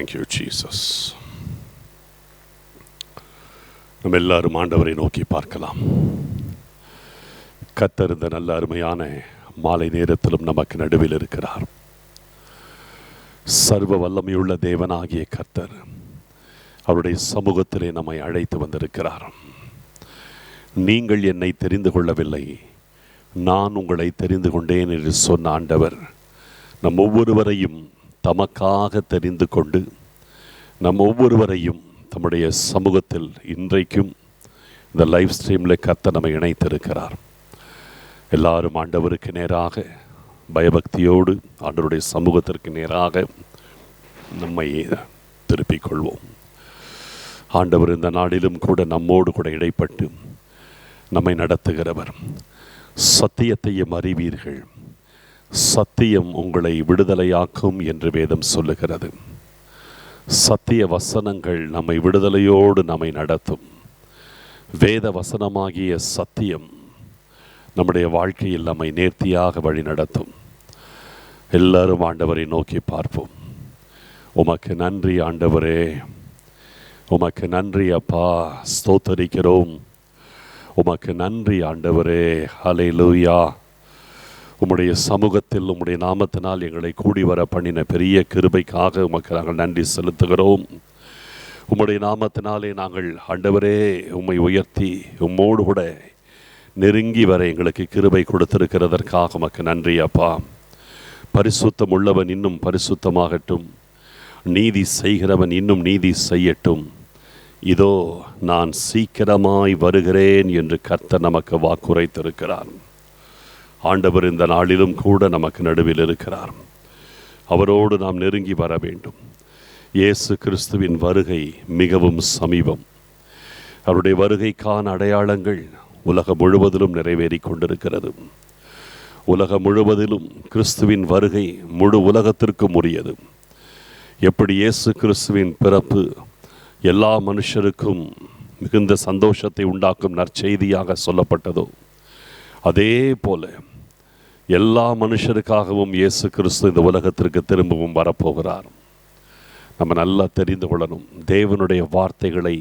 Thank you, Jesus. நம்ம எல்லாரும் ஆண்டவரை நோக்கி பார்க்கலாம். கர்த்தர் இந்த நல்ல அருமையான மாலை நேரத்திலும் நமக்கு நடுவில் இருக்கிறார். சர்வ வல்லமையுள்ள தேவனாகிய கர்த்தர் அவருடைய சமூகத்திலே நம்மை அழைத்து வந்திருக்கிறார். நீங்கள் என்னை தெரிந்து கொள்ளவில்லை, நான் உங்களை தெரிந்து கொண்டேன் என்று சொன்ன ஆண்டவர் நம் ஒவ்வொருவரையும் தமக்காக தெரிந்து கொண்டு நம் ஒவ்வொருவரையும் தம்முடைய சமூகத்தில் இன்றைக்கும் இந்த லைவ் ஸ்ட்ரீமில் கர்த்தர் நம்மை இணைத்திருக்கிறார். எல்லாரும் ஆண்டவருக்கு நேராக பயபக்தியோடு ஆண்டவருடைய சமூகத்திற்கு நேராக நம்மை திருப்பிக் கொள்வோம். ஆண்டவர் இந்த நாளிலும் கூட நம்மோடு கூட இடைப்பட்டு நம்மை நடத்துகிறவர். சத்தியத்தையும் அறிவீர்கள், சத்தியம் உங்களை விடுதலையாக்கும் என்று வேதம் சொல்லுகிறது. சத்திய வசனங்கள் நம்மை விடுதலையோடு நம்மை நடத்தும். வேத வசனமாகிய சத்தியம் நம்முடைய வாழ்க்கையில் நம்மை நேர்த்தியாக வழி நடத்தும். எல்லாரும் ஆண்டவரை நோக்கி பார்ப்போம். உமக்கு நன்றி ஆண்டவரே, உமக்கு நன்றி அப்பா, ஸ்தோத்தரிக்கிறோம். உமக்கு நன்றி ஆண்டவரே, ஹல்லேலூயா. உம்முடைய சமூகத்தில் உம்முடைய நாமத்தினால் எங்களை கூடி வர பண்ணின பெரிய கிருபைக்காக உமக்கு நாங்கள் நன்றி செலுத்துகிறோம். உம்முடைய நாமத்தினாலே நாங்கள் ஆண்டவரே உம்மை உயர்த்தி உம்மோடு கூட நெருங்கி வர எங்களுக்கு கிருபை கொடுத்திருக்கிறதற்காக உமக்கு நன்றி அப்பா. பரிசுத்தம் உள்ளவன் இன்னும் பரிசுத்தமாகட்டும், நீதி செய்கிறவன் இன்னும் நீதி செய்யட்டும். இதோ நான் சீக்கிரமாய் வருகிறேன் என்று கர்த்தர் நமக்கு வாக்குரைத்திருக்கிறார். ஆண்டவர் இந்த நாளிலும் கூட நமக்கு நடுவில் இருக்கிறார். அவரோடு நாம் நெருங்கி வர வேண்டும். இயேசு கிறிஸ்துவின் வருகை மிகவும் சமீபம். அவருடைய வருகைக்கான அடையாளங்கள் உலகம் முழுவதிலும் நிறைவேறி கொண்டிருக்கிறது. உலகம் முழுவதிலும் கிறிஸ்துவின் வருகை முழு உலகத்திற்கும் உரியது. எப்படி இயேசு கிறிஸ்துவின் பிறப்பு எல்லா மனுஷருக்கும் மிகுந்த சந்தோஷத்தை உண்டாக்கும் நற்செய்தியாக சொல்லப்பட்டதோ, அதே போல எல்லா மனுஷருக்காகவும் இயேசு கிறிஸ்து இந்த உலகத்திற்கு திரும்பவும் வரப்போகிறார். நம்ம நல்லா தெரிந்து கொள்ளணும். தேவனுடைய வார்த்தைகளை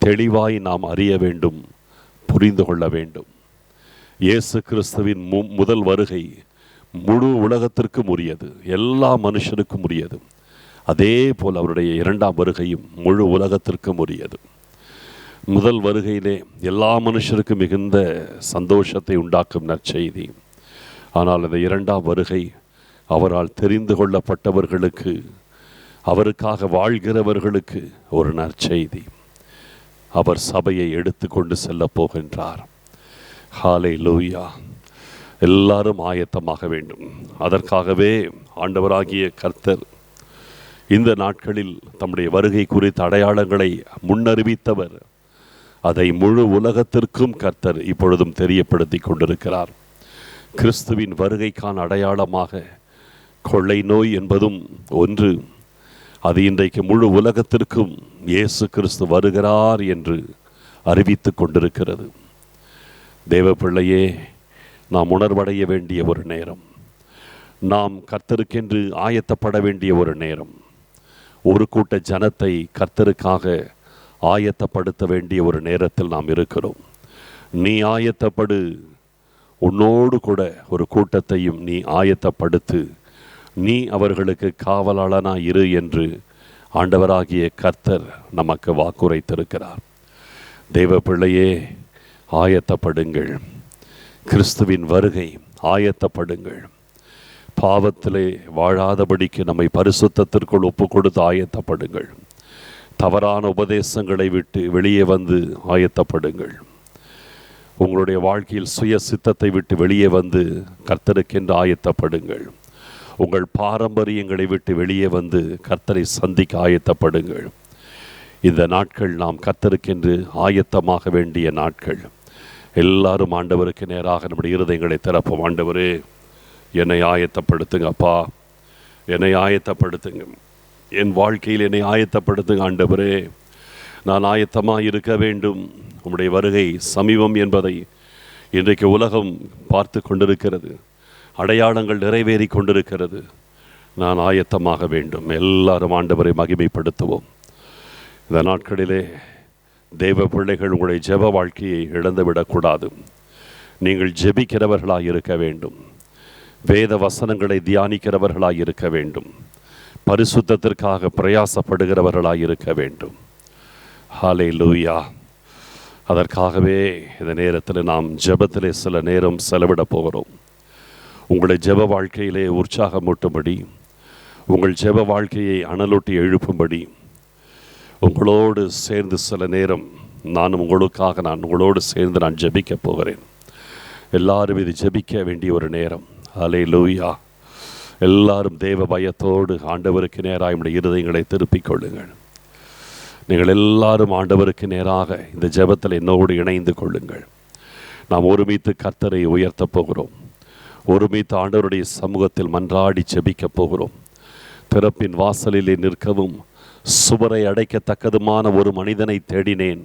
தெளிவாய் நாம் அறிய வேண்டும், புரிந்து கொள்ள வேண்டும். இயேசு கிறிஸ்துவின் முதல் வருகை முழு உலகத்திற்கும் உரியது, எல்லா மனுஷருக்கும் உரியது. அதே போல் அவருடைய இரண்டாம் வருகையும் முழு உலகத்திற்கும் உரியது. முதல் வருகையிலே எல்லா மனுஷருக்கும் மிகுந்த சந்தோஷத்தை உண்டாக்கும் நற்செய்தி. ஆனால் இந்த இரண்டாம் வருகை அவரால் தெரிந்து கொள்ளப்பட்டவர்களுக்கு, அவருக்காக வாழ்கிறவர்களுக்கு ஒரு நற்செய்தி. அவர் சபையை எடுத்து கொண்டு செல்ல போகின்றார். ஹல்லேலூயா. எல்லாரும் ஆயத்தமாக வேண்டும். அதற்காகவே ஆண்டவராகிய கர்த்தர் இந்த நாட்களில் தம்முடைய வருகை குறித்த அடையாளங்களை முன்னறிவித்தவர். அதை முழு உலகத்திற்கும் கர்த்தர் இப்பொழுதும் தெரியப்படுத்தி கொண்டிருக்கிறார். கிறிஸ்துவின் வருகைக்கான அடையாளமாக கொள்ளை நோய் என்பதும் ஒன்று. அது இன்றைக்கு முழு உலகத்திற்கும் இயேசு கிறிஸ்து வருகிறார் என்று அறிவித்து கொண்டிருக்கிறது. தேவ பிள்ளையே, நாம் உணர்வடைய வேண்டிய ஒரு நேரம், நாம் கர்த்தருக்கென்று ஆயத்தப்பட வேண்டிய ஒரு நேரம், ஒரு கூட்ட ஜனத்தை கர்த்தருக்காக ஆயத்தப்படுத்த வேண்டிய ஒரு நேரத்தில் நாம் இருக்கிறோம். நீ ஆயத்தப்படு, உன்னோடு கூட ஒரு கூட்டத்தையும் நீ ஆயத்தப்படுத்து, நீ அவர்களுக்கு காவலாளனாய் இரு என்று ஆண்டவராகிய கர்த்தர் நமக்கு வாக்குரைத்திருக்கிறார். தேவ பிள்ளையே, ஆயத்தப்படுங்கள். கிறிஸ்துவின் வருகை, ஆயத்தப்படுங்கள். பாவத்திலே வாழாதபடிக்கு நம்மை பரிசுத்தத்திற்குள் ஒப்பு கொடுத்து ஆயத்தப்படுங்கள். தவறான உபதேசங்களை விட்டு வெளியே வந்து ஆயத்தப்படுங்கள். உங்களுடைய வாழ்க்கையில் சுய சித்தத்தை விட்டு வெளியே வந்து கர்த்தருக்கென்று ஆயத்தப்படுங்கள். உங்கள் பாரம்பரியங்களை விட்டு வெளியே வந்து கர்த்தரை சந்திக்க ஆயத்தப்படுங்கள். இந்த நாட்கள் நாம் கர்த்தருக்கென்று ஆயத்தமாக வேண்டிய நாட்கள். எல்லாரும் ஆண்டவருக்கு நேராக நம்முடைய இருதயங்களை திறப்போம். ஆண்டவரே, என்னை ஆயத்தப்படுத்துங்க அப்பா, என்னை ஆயத்தப்படுத்துங்க. என் வாழ்க்கையில் என்னை ஆயத்தப்படுத்துங்க ஆண்டவரே. நான் ஆயத்தமாக இருக்க வேண்டும். உம்முடைய வருகை சமீபம் என்பதை இன்றைக்கு உலகம் பார்த்து கொண்டிருக்கிறது. அடையாளங்கள் நிறைவேறி கொண்டிருக்கிறது. நான் ஆயத்தமாக வேண்டும். எல்லாரும் ஆண்டவரை மகிமைப்படுத்துவோம். இந்த நாட்களிலே தெய்வ பிள்ளைகள் உங்களுடைய ஜெப வாழ்க்கையை இழந்துவிடக்கூடாது. நீங்கள் ஜெபிக்கிறவர்களாக இருக்க வேண்டும். வேத வசனங்களை தியானிக்கிறவர்களாக இருக்க வேண்டும். பரிசுத்தத்திற்காக பிரயாசப்படுகிறவர்களாக இருக்க வேண்டும். ஹல்லேலூயா. அதற்காகவே இந்த நேரத்தில் நாம் ஜெபத்திலே சில நேரம் செலவிட போகிறோம். உங்களுடைய ஜெப வாழ்க்கையிலே உற்சாகமூட்டும்படி, உங்கள் ஜெப வாழ்க்கையை அனலூட்டி எழுப்பும்படி, உங்களோடு சேர்ந்து சில நேரம் நான் உங்களோடு சேர்ந்து நான் ஜெபிக்க போகிறேன். எல்லாரும் இது ஜெபிக்க வேண்டிய ஒரு நேரம். ஹல்லேலூயா. எல்லாரும் தேவ பயத்தோடு ஆண்டவருக்கு நேராக நம்முடைய இருதயங்களை திருப்பிக் கொள்ளுங்கள். நீங்கள் எல்லாரும் ஆண்டவருக்கு நேராக இந்த ஜெபத்தில் என்னோடு இணைந்து கொள்ளுங்கள். நாம் ஒருமித்து கர்த்தரை உயர்த்தப் போகிறோம். ஒருமித்து ஆண்டவருடைய சமூகத்தில் மன்றாடி ஜெபிக்கப் போகிறோம். திறப்பின் வாசலிலே நிற்கவும் சுவரை அடைக்கத்தக்கதுமான ஒரு மனிதனை தேடினேன்,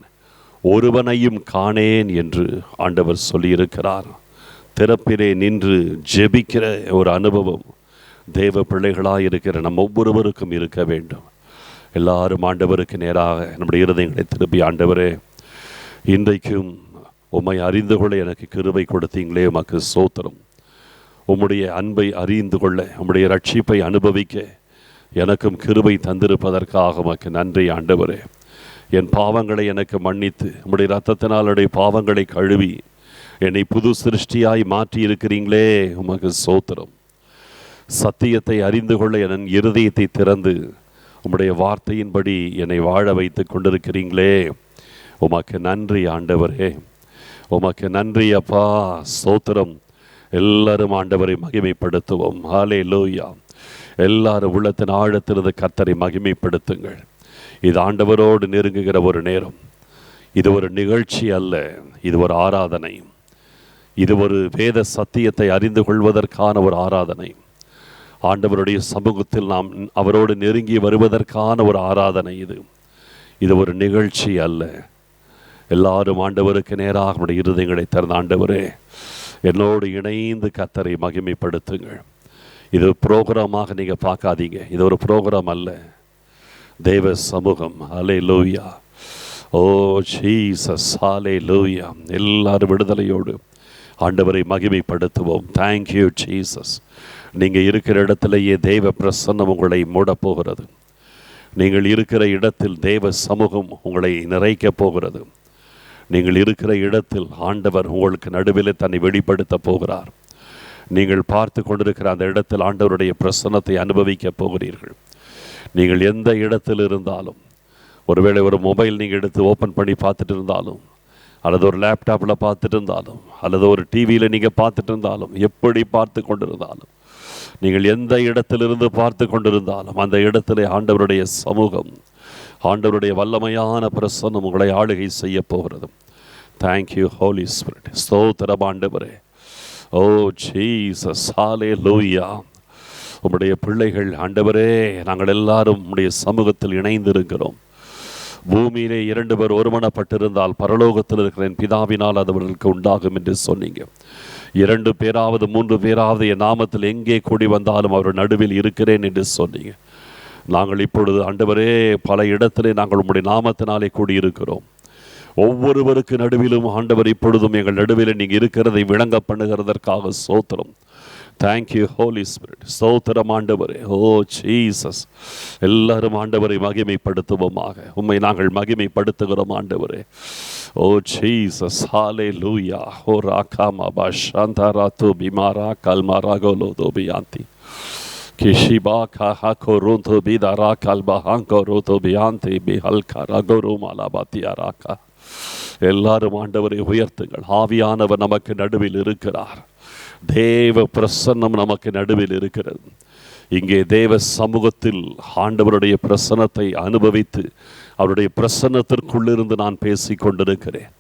ஒருவனையும் காணேன் என்று ஆண்டவர் சொல்லியிருக்கிறார். திறப்பிலே நின்று ஜெபிக்கிற ஒரு அனுபவம் தேவ பிள்ளைகளாக இருக்கிற நம் ஒவ்வொருவருக்கும் இருக்க வேண்டும். எல்லாரும் ஆண்டவருக்கு நேராக நம்முடைய இருதயங்களை திருப்பி, ஆண்டவரே, இன்றைக்கும் உம்மை அறிந்து கொள்ள எனக்கு கிருபை கொடுத்தீங்களே, உமக்கு ஸ்தோத்திரம். உம்முடைய அன்பை அறிந்து கொள்ள, உம்முடைய ரட்சிப்பை அனுபவிக்க எனக்கும் கிருபை தந்திருப்பதற்காக உமக்கு நன்றி ஆண்டவரே. என் பாவங்களை எனக்கு மன்னித்து உம்முடைய இரத்தத்தினாலுடைய பாவங்களை கழுவி என்னை புது சிருஷ்டியாய் மாற்றி இருக்கிறீங்களே, உமக்கு ஸ்தோத்திரம். சத்தியத்தை அறிந்து கொள்ள என் இருதயத்தை திறந்து உம்முடைய வார்த்தையின்படி என்னை வாழ வைத்து கொண்டிருக்கிறீங்களே, உமக்கு நன்றி ஆண்டவரே. உமக்கு நன்றி அப்பா, ஸ்தோத்திரம். எல்லாரும் ஆண்டவரை மகிமைப்படுத்துவோம். ஹல்லேலூயா. எல்லாரும் உள்ளத்தின் ஆழத்திலிருந்து கர்த்தரை மகிமைப்படுத்துங்கள். இது ஆண்டவரோடு நெருங்குகிற ஒரு நேரம். இது ஒரு நிகழ்ச்சி அல்ல, இது ஒரு ஆராதனை. இது ஒரு வேத சத்தியத்தை அறிந்து கொள்வதற்கான ஒரு ஆராதனை. ஆண்டவருடைய சமூகத்தில் நாம் அவரோடு நெருங்கி வருவதற்கான ஒரு ஆராதனை. இது ஒரு நிகழ்ச்சி அல்ல. எல்லாரும் ஆண்டவருக்கு நேராக நம்முடைய இருதயங்களை திறந்த, ஆண்டவரே, என்னோடு இணைந்து கர்த்தரை மகிமைப்படுத்துங்கள். இது ப்ரோக்ராமாக நீங்கள் பார்க்காதீங்க. இது ஒரு ப்ரோக்ராம் அல்ல, தேவ சமூகம். ஹல்லேலூயா. O Jesus, hallelujah. எல்லாரும் விடுதலையோடு ஆண்டவரை மகிமைப்படுத்துவோம். Thank you Jesus. நீங்கள் இருக்கிற இடத்திலேயே தெய்வ பிரசன்னம் உங்களை மூடப்போகிறது. நீங்கள் இருக்கிற இடத்தில் தெய்வ சமூகம் உங்களை நிறைக்கப் போகிறது. நீங்கள் இருக்கிற இடத்தில் ஆண்டவர் உங்களுக்கு நடுவில் தன்னை வெளிப்படுத்த போகிறார். நீங்கள் பார்த்து கொண்டிருக்கிற அந்த இடத்தில் ஆண்டவருடைய பிரசன்னத்தை அனுபவிக்க போகிறீர்கள். நீங்கள் எந்த இடத்தில் இருந்தாலும், ஒருவேளை ஒரு மொபைல் நீங்கள் எடுத்து ஓப்பன் பண்ணி பார்த்துட்டு இருந்தாலும், அல்லது ஒரு லேப்டாப்பில் பார்த்துட்டு இருந்தாலும், அல்லது ஒரு டிவியில் நீங்கள் பார்த்துட்டு இருந்தாலும், எப்படி பார்த்து கொண்டிருந்தாலும், நீங்கள் எந்த இடத்திலிருந்து பார்த்து கொண்டிருந்தாலும் அந்த இடத்திலே ஆண்டவருடைய சமூகம், ஆண்டவருடைய வல்லமையான பிரசன்னம் உங்களை ஆளுகை செய்ய போகிறது. Thank you holy spirit. ஸ்தோத்திரம் ஆண்டவரே. Oh Jesus, hallelujah. உம்முடைய பிள்ளைகள் ஆண்டவரே, நாங்கள் எல்லாரும் உம்முடைய சமூகத்தில் இணைந்திருக்கிறோம். பூமியிலே 2 பேர் ஒருமனப்பட்டிருந்தால் பரலோகத்தில் இருக்கிற என் பிதாவினால் அது அவர்களுக்கு உண்டாகும் என்று சொன்னீங்க. 2 பேராவது 3 பேராவது என் நாமத்தில் எங்கே கூடி வந்தாலும் அவர் நடுவில் இருக்கிறேன் என்று சொன்னீங்க. நாங்கள் இப்பொழுது ஆண்டவரே பல இடத்திலே நாங்கள் உம்முடைய நாமத்தினாலே கூடியிருக்கிறோம். ஒவ்வொருவருக்கு நடுவிலும் ஆண்டவர் இப்பொழுதும் எங்கள் நடுவில் நீங்கள் இருக்கிறதை விளங்க பண்ணுகிறதற்காக ஸ்தோத்திரம். Thank you holy spirit. ஸ்தோத்திரம் ஆண்டவரே. Oh Jesus. எல்லாரும் ஆண்டவரை மகிமைப்படுத்துவோமாக. உம்மை நாங்கள் மகிமைப்படுத்துகிறோம் ஆண்டவரே. ஓ ஜீசஸ், ஹல்லேலூயா. ஓ ராகாமா பாஷாந்தரா தோ பிமாரா கல்மாரா கோலோ தோ பியாந்தி கிஷிபா காஹா கோரோந்தோ பிதாரா கல்பா ஹாங்கோரோ தோ பியாந்தி பிஹல்கா ரகோரோ மாலாபாத்தியா ராகா. எல்லாரும் ஆண்டவரை உயர்த்துங்கள். ஆவியானவர் நமக்கு நடுவில் இருக்கிறார். தேவ பிரசன்னம் நமக்கு நடுவில் இருக்கிறது. இங்கே தேவ சமூகத்தில் ஆண்டவருடைய பிரசன்னத்தை அனுபவித்து அவருடைய பிரசன்னத்திற்குள்ளிருந்து நான் பேசி கொண்டிருக்கிறேன்.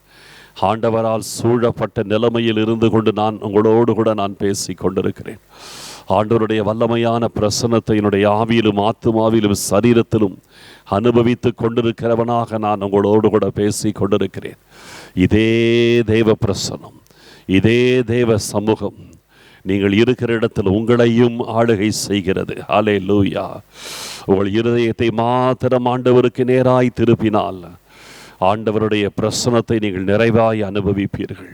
ஆண்டவரால் சூழப்பட்ட நிலைமையில் இருந்து கொண்டு நான் உங்களோடு கூட நான் பேசி கொண்டிருக்கிறேன். ஆண்டவருடைய வல்லமையான பிரசன்னத்தை என்னுடைய ஆவியிலும் ஆத்துமாவிலும் சரீரத்திலும் அனுபவித்து கொண்டிருக்கிறவனாக நான் உங்களோடு கூட பேசி கொண்டிருக்கிறேன். இதே தேவ பிரசன்னம், இதே தேவ சமூகம் நீங்கள் இருக்கிற இடத்தில் உங்களையும் ஆளுகை செய்கிறது. ஹல்லேலூயா. உங்கள் இருதயத்தை மாத்திரம் ஆண்டவருக்கு நேராய் திருப்பினால் ஆண்டவருடைய பிரசன்னத்தை நீங்கள் நிறைவாய் அனுபவிப்பீர்கள்.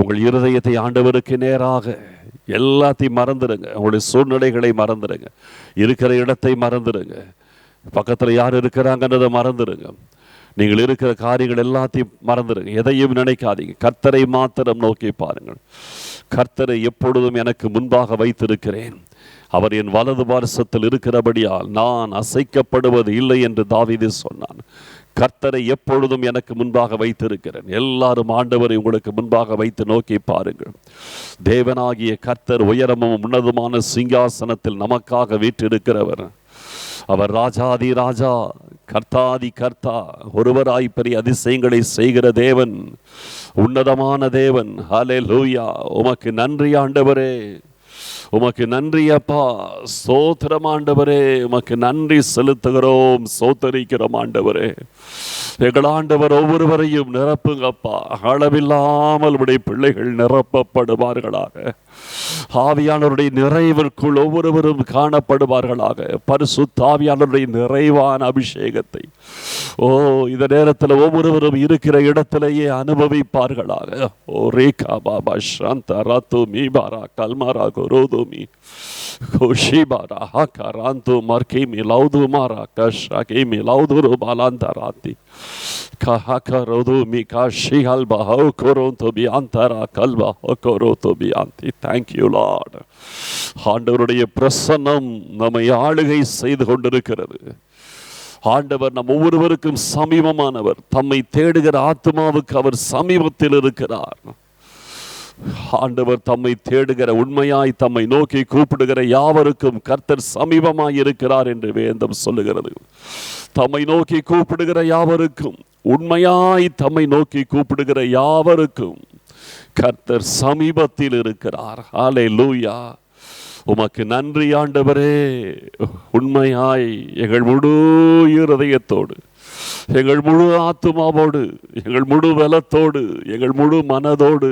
உங்கள் இருதயத்தை ஆண்டவருக்கு நேராக எல்லாத்தையும் மறந்துடுங்க. உங்களுடைய சூழ்நிலைகளை மறந்துடுங்க, இருக்கிற இடத்தை மறந்துடுங்க, பக்கத்தில் யார் இருக்கிறாங்கன்றதை மறந்துடுங்க, நீங்கள் இருக்கிற காரியங்கள் எல்லாத்தையும் மறந்துடுங்க. எதையும் நினைக்காதீங்க. கர்த்தரை மாத்திரம் நோக்கி பாருங்கள். கர்த்தரை எப்பொழுதும் எனக்கு முன்பாக வைத்திருக்கிறேன், அவர் என் வலது பார்சத்தில் இருக்கிறபடியால் நான் அசைக்கப்படுவது இல்லை என்று தாவீது சொன்னான். கர்த்தரை எப்பொழுதும் எனக்கு முன்பாக வைத்திருக்கிறேன். எல்லாரும் ஆண்டவரை உங்களுக்கு முன்பாக வைத்து நோக்கி பாருங்கள். தேவனாகிய கர்த்தர் உயரமும் உன்னதமான சிங்காசனத்தில் நமக்காக வீற்றிருக்கிறவர். அவர் ராஜாதி ராஜா, கர்த்தாதி கர்த்தா, ஒருவராய் பெரிய அதிசயங்களை செய்கிற தேவன், உன்னதமான தேவன். ஹல்லேலூயா. உமக்கு நன்றி ஆண்டவரே, உமக்கு நன்றி அப்பா. ஸ்தோத்திரம் ஆண்டவரே, உமக்கு நன்றி செலுத்துகிறோம், ஸ்தோத்தரிக்கிறோம் ஆண்டவரே. எங்கள் ஆண்டவர் ஒவ்வொருவரையும் நிரப்புங்கப்பா. அளவில்லாமல் உடைய பிள்ளைகள் நிரப்பப்படுவார்களாக. ஆவியானவருடைய நிறைவிற்குள் ஒவ்வொருவரும் காணப்படுவார்களாக. பரிசுத்த ஆவியானவருடைய நிறைவான அபிஷேகத்தை இந்த நேரத்தில் ஒவ்வொருவரும் இருக்கிற இடத்திலேயே அனுபவிப்பார்களாக. ஓ ரேகா பாபா சாந்தா ராத்து மீபாரா கல்மாரா குரோதுமி கோஷிபாரா ஹாகாராந்து மர்கி மிலௌது மாரா கஷாகி மிலௌது பாலாந்தராத்தி கஹாகரோதுமி காஷிஹல் பஹோ கோரோந்து பியாந்தரா கல்வா கோரோது பியாந்தி. Thank you Lord. ஆண்டவருடைய பிரசன்னம் நம்மை ஆளுகை செய்து கொண்டிருக்கிறது. ஆண்டவர் நம் ஒவ்வொருவருக்கும் சமீபமானவர். தம்மை தேடுகிற ஆத்மாவுக்கு அவர் சமீபத்தில் இருக்கிறார். ஆண்டவர் தம்மை தேடுகிற, உண்மையாய் தம்மை நோக்கி கூப்பிடுகிற யாவருக்கும் கர்த்தர் சமீபமாய் இருக்கிறார் என்று வேதம் சொல்லுகிறது. தம்மை நோக்கி கூப்பிடுகிற யாவருக்கும், உண்மையாய் தம்மை நோக்கி கூப்பிடுகிற யாவருக்கும் கர்த்தர் சமீபத்தில் இருக்கிறார். ஹல்லேலூயா. உமக்கு நன்றி ஆண்டவரே. உண்மையாய் எங்கள் முழு இருதயத்தோடு, எங்கள் முழு ஆத்துமாவோடு, எங்கள் முழு பலத்தோடு, எங்கள் முழு மனதோடு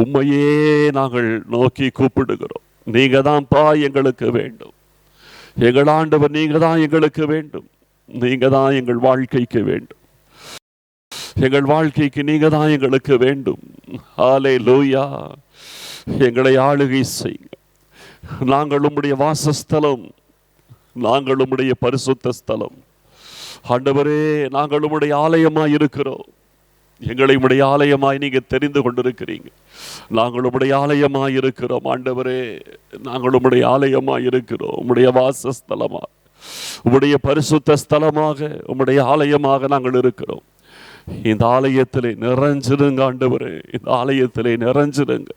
உம்மையே நாங்கள் நோக்கி கூப்பிடுகிறோம். நீங்க தான்ப்பா எங்களுக்கு வேண்டும். எங்கள் ஆண்டவர் நீங்க தான் எங்களுக்கு வேண்டும். நீங்க தான் எங்கள் வாழ்க்கைக்கு வேண்டும். எங்கள் வாழ்க்கைக்கு நீங்க தான் எங்களுக்கு வேண்டும். ஹல்லேலூயா. எங்களை ஆளுகை செய்யுங்க. நாங்கள் உம்முடைய வாசஸ்தலம், நாங்கள் உம்முடைய பரிசுத்த ஸ்தலம். ஆண்டவரே, நாங்கள் உம்முடைய ஆலயமாய் இருக்கிறோம். எங்களை உம்முடைய ஆலயமாய் நீங்க தெரிந்து கொண்டிருக்கிறீங்க. நாங்கள் உம்முடைய ஆலயமாய் இருக்கிறோம் ஆண்டவரே. நாங்கள் உம்முடைய ஆலயமாய் இருக்கிறோம். உம்முடைய வாசஸ்தலமாக, உம்முடைய பரிசுத்த ஸ்தலமாக, உம்முடைய ஆலயமாக நாங்கள் இருக்கிறோம். இந்த ஆலயத்திலே நிறைஞ்சிருங்க ஆண்டவரே. இந்த ஆலயத்திலே நிறைஞ்சிருங்க.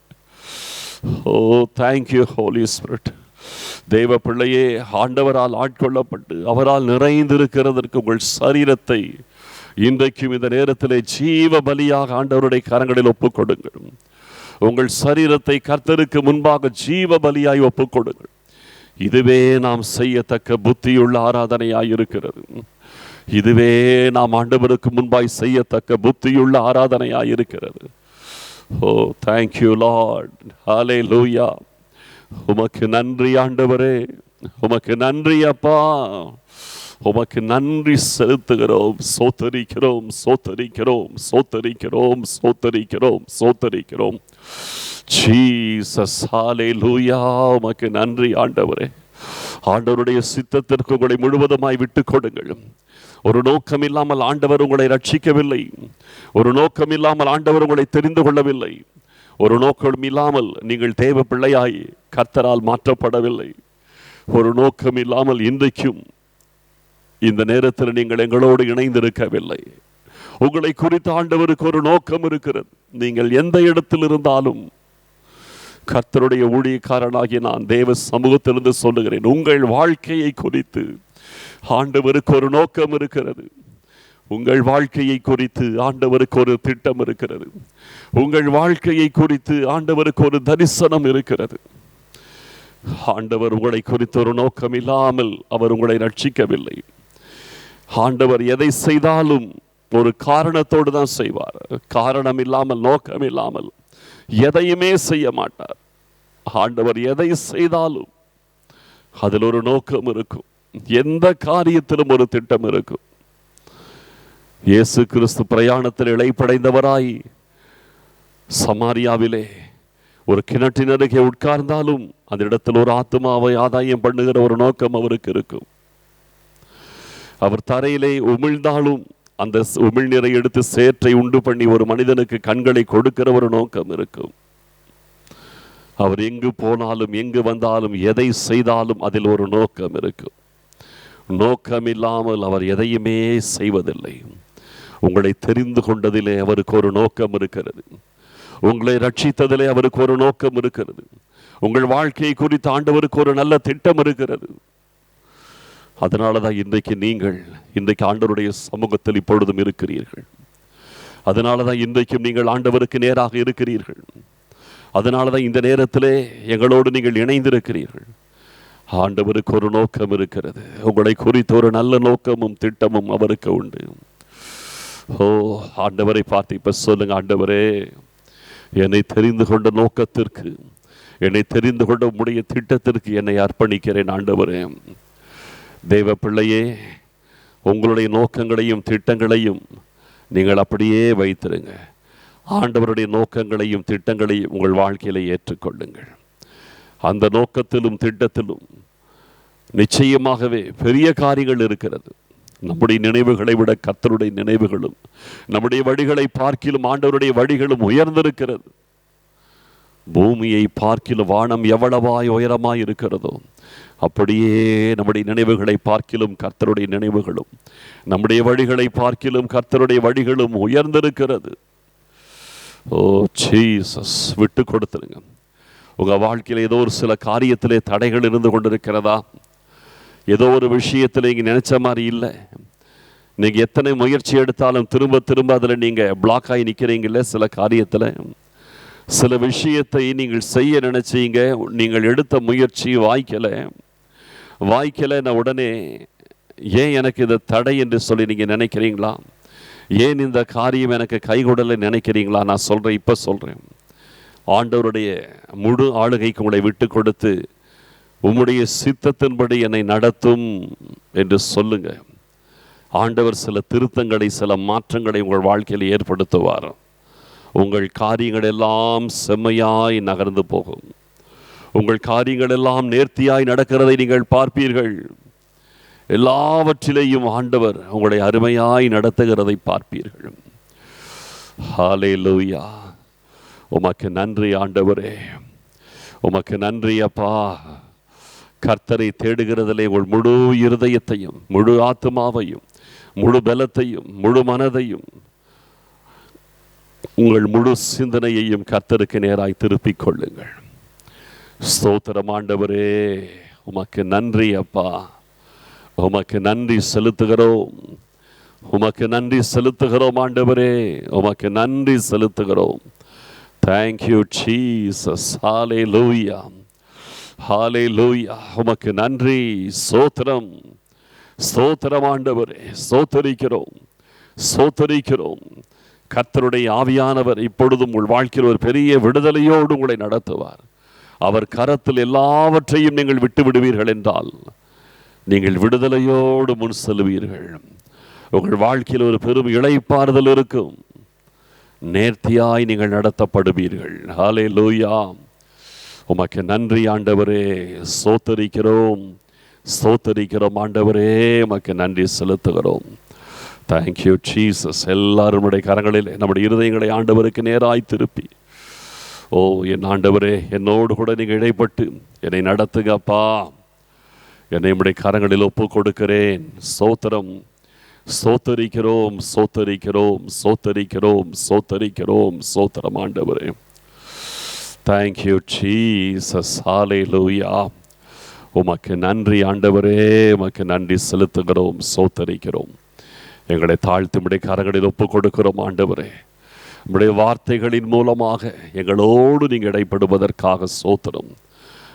ஓ தேங்க்யூ ஹோலி ஸ்பிரிட். தேவ பிள்ளையே, ஆண்டவரால் ஆட்கொள்ளப்பட்டு அவரால் நிறைந்திருக்கிறதற்கு உங்கள் சரீரத்தை இன்றைக்கும் இந்த நேரத்திலே ஜீவ பலியாக ஆண்டவருடைய கரங்களில் ஒப்புக்கொடுங்கள். உங்கள் சரீரத்தை கர்த்தருக்கு முன்பாக ஜீவ பலியாய் ஒப்புக்கொடுங்கள். இதுவே நாம் செய்யத்தக்க புத்தியுள்ள ஆராதனையாய் இருக்கிறது. இதுவே நாம் ஆண்டவருக்கு முன்பாய் செய்யத்தக்க புத்தியுள்ள ஆராதனையாய் இருக்கிறது. ஓ தேங்க்யூ லார்ட். ஹல்லேலூயா. உமக்கு நன்றி ஆண்டவரே. உமக்கு நன்றி அப்பா. உமக்கு நன்றி செலுத்துகிறோம். சோத்தரிக்கிறோம், சோத்தரிக்கிறோம், சோத்தரிக்கிறோம், சோத்தரிக்கிறோம், சோத்தரிக்கிறோம். ஜீசஸ். ஹல்லேலூயா. உமக்கு நன்றி ஆண்டவரே. ஆண்டவருடைய சித்தத்திற்கு உங்களை முழுவதுமாய் விட்டுக் கொடுங்கள். ஒரு நோக்கம் இல்லாமல் ஆண்டவர் உங்களை ரட்சிக்கவில்லை. ஒரு நோக்கம் இல்லாமல் ஆண்டவர் உங்களை தெரிந்து கொள்ளவில்லை. ஒரு நோக்கம் இல்லாமல் நீங்கள் தேவ பிள்ளையாய் கர்த்தரால் மாற்றப்படவில்லை. ஒரு நோக்கம் இல்லாமல் இன்றைக்கும் இந்த நேரத்தில் நீங்கள் எங்களோடு இணைந்திருக்கவில்லை. உங்களை குறித்து ஆண்டவருக்கு ஒரு நோக்கம் இருக்கிறது. நீங்கள் எந்த இடத்தில் இருந்தாலும் கர்த்தருடைய ஊழியக்காரனாகிய நான் தேவ சமூகத்திலிருந்து சொல்லுகிறேன், உங்கள் வாழ்க்கையை குறித்து ஆண்டவருக்கு ஒரு நோக்கம் இருக்கிறது. உங்கள் வாழ்க்கையை குறித்து ஆண்டவருக்கு ஒரு திட்டம் இருக்கிறது. உங்கள் வாழ்க்கையை குறித்து ஆண்டவருக்கு ஒரு தரிசனம் இருக்கிறது. ஆண்டவர் உங்களை குறித்து ஒரு நோக்கம் இல்லாமல் அவர் உங்களை ரட்சிக்கவில்லை. ஆண்டவர் எதை செய்தாலும் ஒரு காரணத்தோடு தான் செய்வார். காரணம் இல்லாமல், நோக்கம் இல்லாமல் எதையுமே செய்ய மாட்டார். ஆண்டவர் எதை செய்தாலும் அதில் ஒரு நோக்கம் இருக்கும். எந்த காரியத்திலும் ஒரு திட்டம் இருக்கும். இயேசு கிறிஸ்து பிரயாணத்தில் இளைப்படைந்தவராய் சமாரியாவிலே ஒரு கிணற்றின் அருகே உட்கார்ந்தாலும் அந்த இடத்தில் ஒரு ஆத்மாவை ஆதாயம் பண்ணுகிற ஒரு நோக்கம் அவருக்கு இருக்கும். அவர் தரையிலே உமிழ்ந்தாலும் அந்த உமிழ்நீரை எடுத்து சேற்றை உண்டு பண்ணி ஒரு மனிதனுக்கு கண்களை கொடுக்கிற ஒரு நோக்கம் இருக்கும். அவர் எங்கு போனாலும் எங்கு வந்தாலும் எதை செய்தாலும் அதில் ஒரு நோக்கம் இருக்கும். நோக்கம் இல்லாமல் அவர் எதையுமே செய்வதில்லை. உங்களை தெரிந்து கொண்டதிலே அவருக்கு ஒரு நோக்கம் இருக்கிறது. உங்களை ரட்சித்ததிலே அவருக்கு ஒரு நோக்கம் இருக்கிறது. உங்கள் வாழ்க்கையை குறித்து ஆண்டவருக்கு ஒரு நல்ல திட்டம் இருக்கிறது. அதனாலதான் இன்றைக்கு ஆண்டவருடைய சமூகத்தில் இப்பொழுதும் இருக்கிறீர்கள். அதனாலதான் இன்றைக்கும் நீங்கள் ஆண்டவருக்கு நேராக இருக்கிறீர்கள். அதனாலதான் இந்த நேரத்திலே எங்களோடு நீங்கள் இணைந்திருக்கிறீர்கள். ஆண்டவருக்கு ஒரு நோக்கம் இருக்கிறது. உங்களை குறித்த ஒரு நல்ல நோக்கமும் திட்டமும் அவருக்கு உண்டு. ஓ, ஆண்டவரை பார்த்து இப்ப சொல்லுங்க, ஆண்டவரே, என்னை தெரிந்து கொண்ட நோக்கத்திற்கு, என்னை தெரிந்து கொண்ட உம்முடைய திட்டத்திற்கு என்னை அர்ப்பணிக்கிறேன். ஆண்டவரே, தேவ பிள்ளையே, உங்களுடைய நோக்கங்களையும் திட்டங்களையும் நீங்கள் அப்படியே வைத்திருங்க. ஆண்டவருடைய நோக்கங்களையும் திட்டங்களையும் உங்கள் வாழ்க்கையில ஏற்றுக்கொள்ளுங்கள். அந்த நோக்கத்திலும் திட்டத்திலும் நிச்சயமாகவே பெரிய காரியங்கள் இருக்கிறது. நம்முடைய நினைவுகளை விட கர்த்தருடைய நினைவுகளும், நம்முடைய வழிகளை பார்க்கிலும் ஆண்டவருடைய வழிகளும் உயர்ந்திருக்கிறது. பூமியை பார்க்கிலும் வானம் எவ்வளவாய் உயரமாய் இருக்கிறதோ அப்படியே நம்முடைய நினைவுகளை பார்க்கிலும் கர்த்தருடைய நினைவுகளும், நம்முடைய வழிகளை பார்க்கிலும் கர்த்தருடைய வழிகளும் உயர்ந்திருக்கிறது. ஓ ஜீசஸ், விட்டு கொடுத்துருங்க. உங்க வாழ்க்கையில் ஏதோ ஒரு சில காரியத்திலே தடைகள் இருந்து கொண்டிருக்கிறதா? ஏதோ ஒரு விஷயத்தில் நீங்கள் நினைச்ச மாதிரி இல்லை. நீங்கள் எத்தனை முயற்சி எடுத்தாலும் திரும்ப திரும்ப அதில் நீங்கள் பிளாக் ஆகி நிற்கிறீங்கல்ல. சில காரியத்தில், சில விஷயத்தை நீங்கள் செய்ய நினைச்சீங்க, நீங்கள் எடுத்த முயற்சி வாய்க்கலை உடனே ஏன் எனக்கு இது தடை என்று சொல்லி நீங்கள் நினைக்கிறீங்களா? ஏன் இந்த காரியம் எனக்கு கைகூடலை நினைக்கிறீங்களா? நான் சொல்கிறேன், இப்போ சொல்கிறேன். ஆண்டவருடைய முழு ஆளுகைக்கு உங்களை விட்டு கொடுத்து உம்முடைய சித்தத்தின்படி என்னை நடத்தும் என்று சொல்லுங்க. ஆண்டவர் சில திருத்தங்களை, சில மாற்றங்களை உங்கள் வாழ்க்கையில் ஏற்படுத்துவார். உங்கள் காரியங்கள் எல்லாம் செம்மையாய் நகர்ந்து போகும். உங்கள் காரியங்கள் எல்லாம் நேர்த்தியாய் நடக்கிறதை நீங்கள் பார்ப்பீர்கள். எல்லாவற்றிலேயும் ஆண்டவர் உங்களை அருமையாய் நடத்துகிறதை பார்ப்பீர்கள். ஹல்லேலூயா. உமக்கு நன்றி ஆண்டவரே, உமக்கு நன்றி அப்பா. கர்த்தரை தேடுகிறதிலே உங்கள் முழு இருதயத்தையும், முழு ஆத்மாவையும், முழு பலத்தையும், முழு மனதையும், உங்கள் முழு சிந்தனையையும் கர்த்தருக்கு நேராய் திருப்பிக் கொள்ளுங்கள். ஸ்தோத்திரம் ஆண்டவரே, உமக்கு நன்றி அப்பா. உமக்கு நன்றி செலுத்துகிறோம். உமக்கு நன்றி செலுத்துகிறோம் ஆண்டவரே, உமக்கு நன்றி செலுத்துகிறோம். Thank you Jesus. Hallelujah. Hallelujah. உமக்கு நன்றி. ஸ்தோத்திரம், ஸ்தோத்திரம் ஆண்டவரே. ஸ்தோத்தரிக்கிறோம், ஸ்தோத்தரிக்கிறோம். கர்த்தருடைய ஆவியானவர் இப்பொழுதும் உங்கள் வாழ்க்கையில் ஒரு பெரிய விடுதலையோடு உங்களை நடத்துவார். அவர் கரத்தில் எல்லாவற்றையும் நீங்கள் விட்டு விடுவீர்கள் என்றால் நீங்கள் விடுதலையோடு முன் செல்வீர்கள். உங்கள் வாழ்க்கையில் ஒரு பெரும் இளைப்பாறுதல் இருக்கும். நேர்த்தியாய் நீங்கள் நடத்தப்படுவீர்கள். ஹல்லேலூயா. உமக்கு நன்றி ஆண்டவரே. ஸ்தோத்தரிக்கிறோம், ஸ்தோத்தரிக்கிறோம் ஆண்டவரே. உமக்கு நன்றி செலுத்துகிறோம். Thank you Jesus. எல்லாரும் நம்முடைய கரங்களில் நம்முடைய இருதயங்களை ஆண்டவருக்கு நேராய் திருப்பி, ஓ என் ஆண்டவரே, என்னோடு கூட நீங்கள் இடைப்பட்டு என்னை நடத்துங்கப்பா. என்னை நம்முடைய கரங்களில் ஒப்பு கொடுக்கிறேன். ஸ்தோத்திரம், ஸ்தோத்தரிக்கிறோம், ஸ்தோத்தரிக்கிறோம், ஸ்தோத்தரிக்கிறோம், ஸ்தோத்தரிக்கிறோம். ஸ்தோத்திரம் ஆண்டவரே. Thank you Jesus. ஹல்லேலூயா. உமக்கு நன்றி ஆண்டவரே. உமக்கு நன்றி செலுத்துகிறோம், ஸ்தோத்தரிக்கிறோம். எங்களை தாழ்த்தி உம்முடைய கரங்களில் ஒப்பு கொடுக்கிறோம் ஆண்டவரே. உம்முடைய வார்த்தைகளின் மூலமாக எங்களோடு நீங்கள் இடைப்படுவதற்காக ஸ்தோத்திரம்.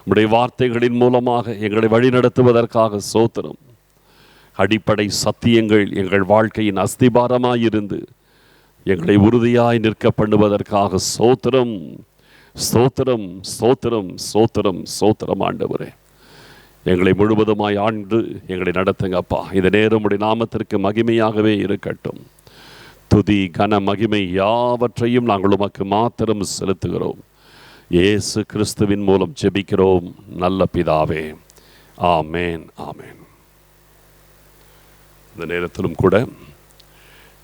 உம்முடைய வார்த்தைகளின் மூலமாக எங்களை வழிநடத்துவதற்காக ஸ்தோத்திரம். அடிப்படை சத்தியங்கள் எங்கள் வாழ்க்கையின் அஸ்திபாரமாயிருந்து எங்களை உறுதியாய் நிற்க பண்ணுவதற்காக ஸ்தோத்திரம். ஸ்தோத்திரம், ஸ்தோத்திரம், ஸ்தோத்திரம், ஸ்தோத்திரம் ஆண்டவரே. எங்களை முழுவதுமாய் ஆண்டு எங்களை நடத்துங்க அப்பா. இந்த நேரம் உடைய நாமத்திற்கு மகிமையாகவே இருக்கட்டும். துதி கன மகிமை யாவற்றையும் நாங்கள் உமக்கு மாத்திரம் செலுத்துகிறோம். இயேசு கிறிஸ்துவின் மூலம் ஜெபிக்கிறோம் நல்ல பிதாவே, ஆமேன், ஆமேன். இந்த நேரத்திலும் கூட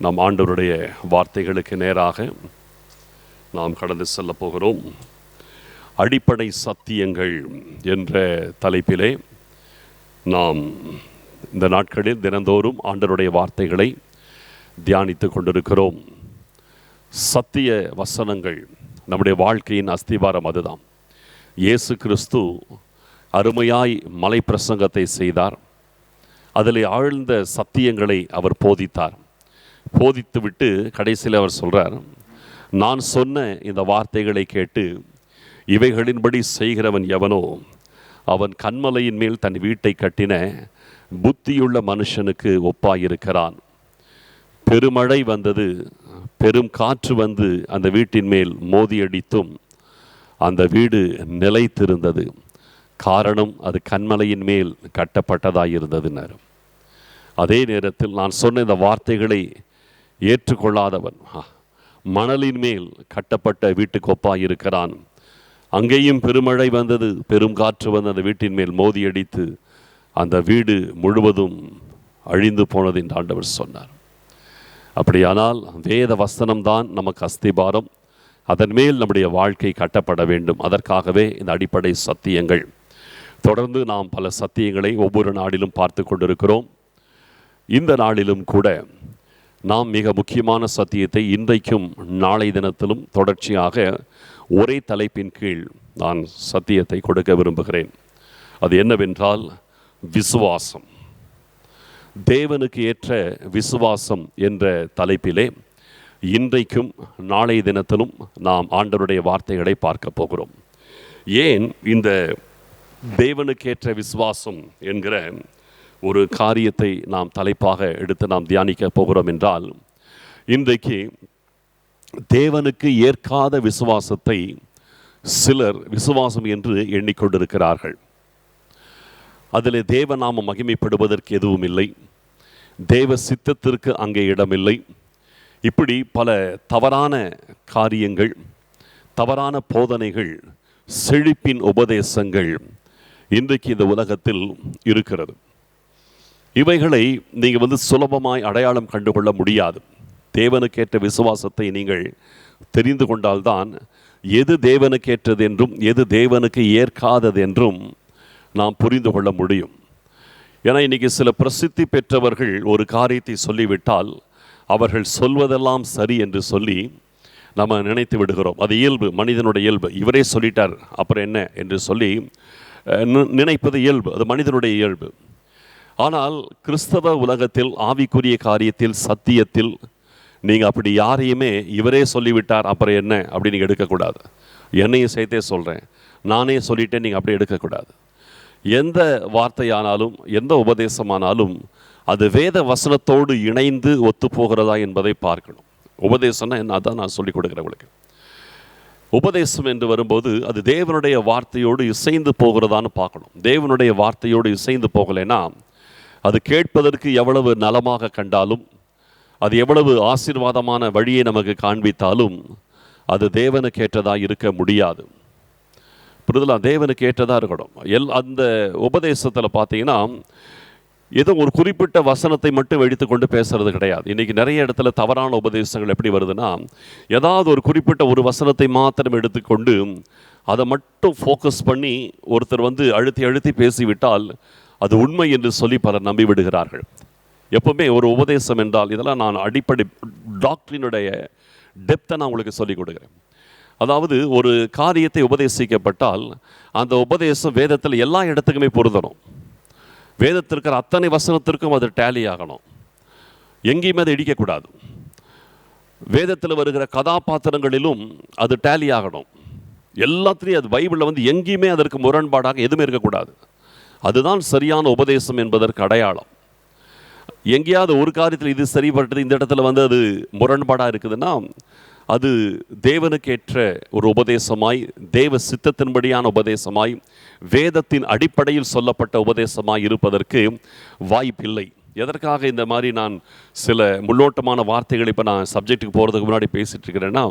நம் ஆண்டவருடைய வார்த்தைகளுக்கு நேராக நாம் கடந்து செல்ல போகிறோம். அடிப்படை சத்தியங்கள் என்ற தலைப்பிலே நாம் இந்த நாட்களில் தினந்தோறும் ஆண்டவருடைய வார்த்தைகளை தியானித்து கொண்டிருக்கிறோம். சத்திய வசனங்கள் நம்முடைய வாழ்க்கையின் அஸ்திவாரம். அதுதான் இயேசு கிறிஸ்து அருமையாய் மலை பிரசங்கத்தை செய்தார். அதில் ஆழ்ந்த சத்தியங்களை அவர் போதித்தார். போதித்துவிட்டு கடைசியில் அவர் சொல்கிறார், நான் சொன்ன இந்த வார்த்தைகளை கேட்டு இவைகளின்படி செய்கிறவன் எவனோ அவன் கன்மலையின் மேல் தன் வீட்டை கட்டின புத்தியுள்ள மனுஷனுக்கு ஒப்பாயிருக்கிறான். பெருமழை வந்தது, பெரும் காற்று வந்து அந்த வீட்டின் மேல் மோதியடித்தும் அந்த வீடு நிலைத்திருந்தது. காரணம், அது கன்மலையின் மேல் கட்டப்பட்டதாயிருந்ததுன்னார். அதே நேரத்தில் நான் சொன்ன இந்த வார்த்தைகளை ஏற்றுக்கொள்ளாதவன் மணலின் மேல் கட்டப்பட்ட வீட்டுக்கு ஒப்பாயிருக்கிறான். அங்கேயும் பெருமழை வந்தது, பெரும் காற்று வந்து அந்த வீட்டின் மேல் மோதியடித்து அந்த வீடு முழுவதும் அழிந்து போனது என்று ஆண்டவர் சொன்னார். அப்படியானால் வேத வசனம்தான் நமக்கு அஸ்திபாரம். அதன் மேல் நம்முடைய வாழ்க்கை கட்டப்பட வேண்டும். அதற்காகவே இந்த அடிப்படை சத்தியங்கள். தொடர்ந்து நாம் பல சத்தியங்களை ஒவ்வொரு நாளிலும் பார்த்து கொண்டிருக்கிறோம். இந்த நாளிலும் கூட நாம் மிக முக்கியமான சத்தியத்தை இன்றைக்கும் நாளை தினத்திலும் தொடர்ச்சியாக ஒரே தலைப்பின் கீழ் நான் சத்தியத்தை கொடுக்க விரும்புகிறேன். அது என்னவென்றால் விசுவாசம். தேவனுக்கு ஏற்ற விசுவாசம் என்ற தலைப்பிலே இன்றைக்கும் நாளை தினத்திலும் நாம் ஆண்டவருடைய வார்த்தைகளை பார்க்க போகிறோம். ஏன் இந்த தேவனுக்கேற்ற விசுவாசம் என்கிற ஒரு காரியத்தை நாம் தலைப்பாக எடுத்து நாம் தியானிக்க போகிறோம் என்றால், இன்றைக்கு தேவனுக்கு ஏற்காத விசுவாசத்தை சிலர் விசுவாசம் என்று எண்ணிக்கொண்டிருக்கிறார்கள். அதில் தேவநாமம் மகிமைப்படுவதற்கு எதுவும் இல்லை, தேவ சித்தத்திற்கு அங்கே இடமில்லை. இப்படி பல தவறான காரியங்கள், தவறான போதனைகள், செழிப்பின் உபதேசங்கள் இன்றைக்கு இந்த உலகத்தில் இருக்கிறது. இவைகளை நீங்கள் சுலபமாய் அடையாளம் கண்டுகொள்ள முடியாது. தேவனுக்கேற்ற விசுவாசத்தை நீங்கள் தெரிந்து கொண்டால்தான் எது தேவனுக்கேற்றது என்றும் எது தேவனுக்கு ஏற்காதது என்றும் நாம் புரிந்து கொள்ள முடியும். ஏன்னா இன்றைக்கி சில பிரசித்தி பெற்றவர்கள் ஒரு காரியத்தை சொல்லிவிட்டால் அவர்கள் சொல்வதெல்லாம் சரி என்று சொல்லி நம்ம நினைத்து விடுகிறோம். அது இயல்பு, மனிதனுடைய இயல்பு. இவரே சொல்லிட்டார் அப்புறம் என்ன என்று சொல்லி நினைப்பது இயல்பு, அது மனிதனுடைய இயல்பு. ஆனால் கிறிஸ்தவ உலகத்தில் ஆவிக்குரிய காரியத்தில் சத்தியத்தில் நீங்கள் அப்படி யாரையுமே இவரே சொல்லிவிட்டார் அப்புறம் என்ன அப்படி நீங்கள் எடுக்கக்கூடாது. என்னையும் சேர்த்தே சொல்கிறேன், நானே சொல்லிட்டேன் நீங்கள் அப்படி எடுக்கக்கூடாது. எந்த வார்த்தையானாலும் எந்த உபதேசமானாலும் அது வேத வசனத்தோடு இணைந்து ஒத்து போகிறதா என்பதை பார்க்கணும். உபதேசம்னா என்ன, அதான் நான் சொல்லிக் கொடுக்குறேன் உங்களுக்கு. உபதேசம் என்று வரும்போது அது தேவனுடைய வார்த்தையோடு இசைந்து போகிறதான்னு பார்க்கணும். தேவனுடைய வார்த்தையோடு இசைந்து போகலைன்னா அது கேட்பதற்கு எவ்வளவு நலமாக கண்டாலும், அது எவ்வளவு ஆசீர்வாதமான வழியை நமக்கு காண்பித்தாலும் அது தேவனுக்கு ஏற்றதாக இருக்க முடியாது. புரிதலா? தேவனுக்கு ஏற்றதாக இருக்கணும். அந்த உபதேசத்தில் பார்த்தீங்கன்னா ஏதோ ஒரு குறிப்பிட்ட வசனத்தை மட்டும் எடுத்துக்கொண்டு பேசுறது கிடையாது. இன்றைக்கி நிறைய இடத்துல தவறான உபதேசங்கள் எப்படி வருதுன்னா, ஏதாவது ஒரு குறிப்பிட்ட ஒரு வசனத்தை மாத்திரம் எடுத்துக்கொண்டு அதை மட்டும் ஃபோக்கஸ் பண்ணி ஒருத்தர் அழுத்தி அழுத்தி பேசிவிட்டால் அது உண்மை என்று சொல்லி பலர் நம்பி விடுகிறார்கள். எப்பவுமே ஒரு உபதேசம் என்றால், இதெல்லாம் நான் அடிப்படை டாக்டரினுடைய டெப்த்தை நான் உங்களுக்கு சொல்லிக் கொடுக்குறேன். அதாவது ஒரு காரியத்தை உபதேசிக்கப்பட்டால் அந்த உபதேசம் வேதத்தில் எல்லா இடத்துக்குமே பொருந்தணும். வேதத்திற்கிற அத்தனை வசனத்திற்கும் அது டேலி ஆகணும். எங்கேயுமே அதை இடிக்கக்கூடாது. வேதத்தில் வருகிற கதாபாத்திரங்களிலும் அது டேலி ஆகணும். எல்லாத்துலேயும் அது பைபிளில் எங்கேயுமே அதற்கு முரண்பாடாக எதுவுமே இருக்கக்கூடாது. அதுதான் சரியான உபதேசம் என்பதற்கு அடையாளம். எங்கேயாவது ஒரு காரியத்தில் இது சரிப்பட்டது, இந்த இடத்துல அது முரண்பாடாக இருக்குதுன்னா அது தேவனுக்கேற்ற ஒரு உபதேசமாய், தேவ சித்தத்தின்படியான உபதேசமாய், வேதத்தின் அடிப்படையில் சொல்லப்பட்ட உபதேசமாய் இருப்பதற்கு வாய்ப்பில்லை. எதற்காக இந்த மாதிரி நான் சில முன்னோட்டமான வார்த்தைகள் இப்போ நான் சப்ஜெக்ட்டுக்கு போகிறதுக்கு முன்னாடி பேசிகிட்டு இருக்கிறேன்னா,